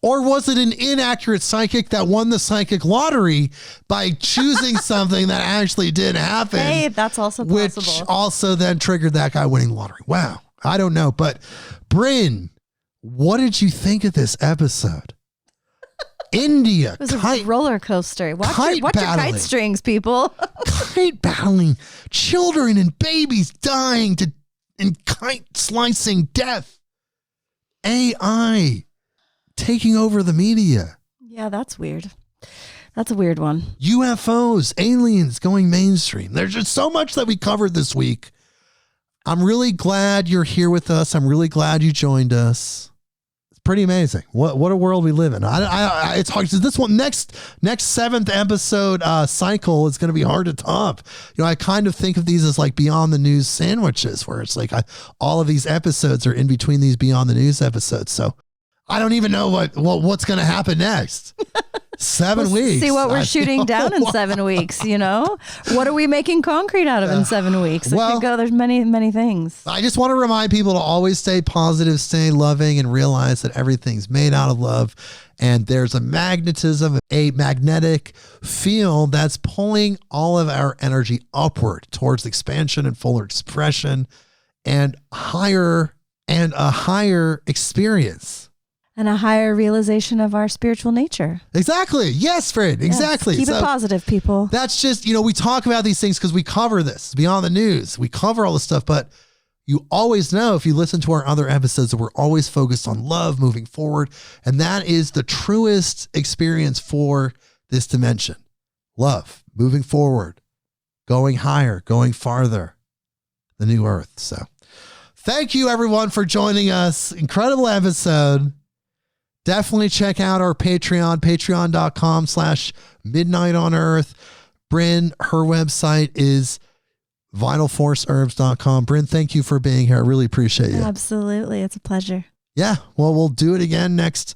Or was it an inaccurate psychic that won the psychic lottery by choosing something that actually did happen? Hey, that's also possible. Which also then triggered that guy winning the lottery. Wow. I don't know. But Brynn, what did you think of this episode? India. It was a roller coaster. Watch your kite strings, people. Kite battling. Children and babies dying in kite slicing death. AI taking over the media. Yeah, that's weird. That's a weird one. UFOs, aliens going mainstream. There's just so much that we covered this week. I'm really glad you're here with us. I'm really glad you joined us. Pretty amazing. What a world we live in. It's hard. This one next 7th episode cycle is going to be hard to top. You know, I kind of think of these as like Beyond the News sandwiches, where it's like all of these episodes are in between these Beyond the News episodes. So I don't even know what's going to happen next. 7 weeks. See what we're shooting down in 7 weeks, you know? What are we making concrete out of in 7 weeks? There's many, many things. I just want to remind people to always stay positive, stay loving, and realize that everything's made out of love. And there's a magnetism, a magnetic field that's pulling all of our energy upward towards expansion and fuller expression and higher and a higher experience. And a higher realization of our spiritual nature. Exactly. Yes, Brynn. Exactly. Keep it positive, people. That's just, we talk about these things because we cover this beyond the news. We cover all this stuff, but you always know if you listen to our other episodes that we're always focused on love moving forward. And that is the truest experience for this dimension. Love, moving forward, going higher, going farther, the new earth. So thank you everyone for joining us. Incredible episode. Definitely check out our Patreon, patreon.com/midnightonearth. Brynn, her website is vitalforceherbs.com. Brynn, thank you for being here. I really appreciate you. Absolutely. It's a pleasure. Yeah. Well, we'll do it again next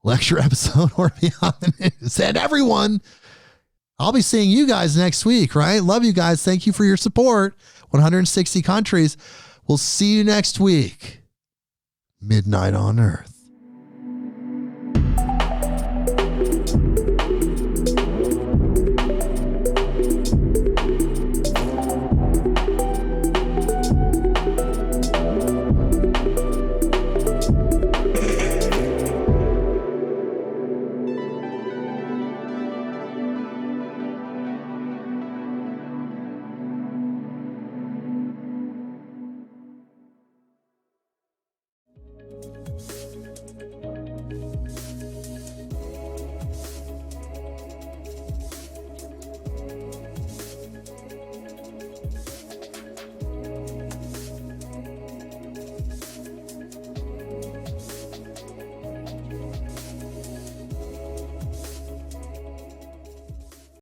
lecture episode or Beyond the News. And everyone, I'll be seeing you guys next week, right? Love you guys. Thank you for your support. 160 countries. We'll see you next week. Midnight on Earth.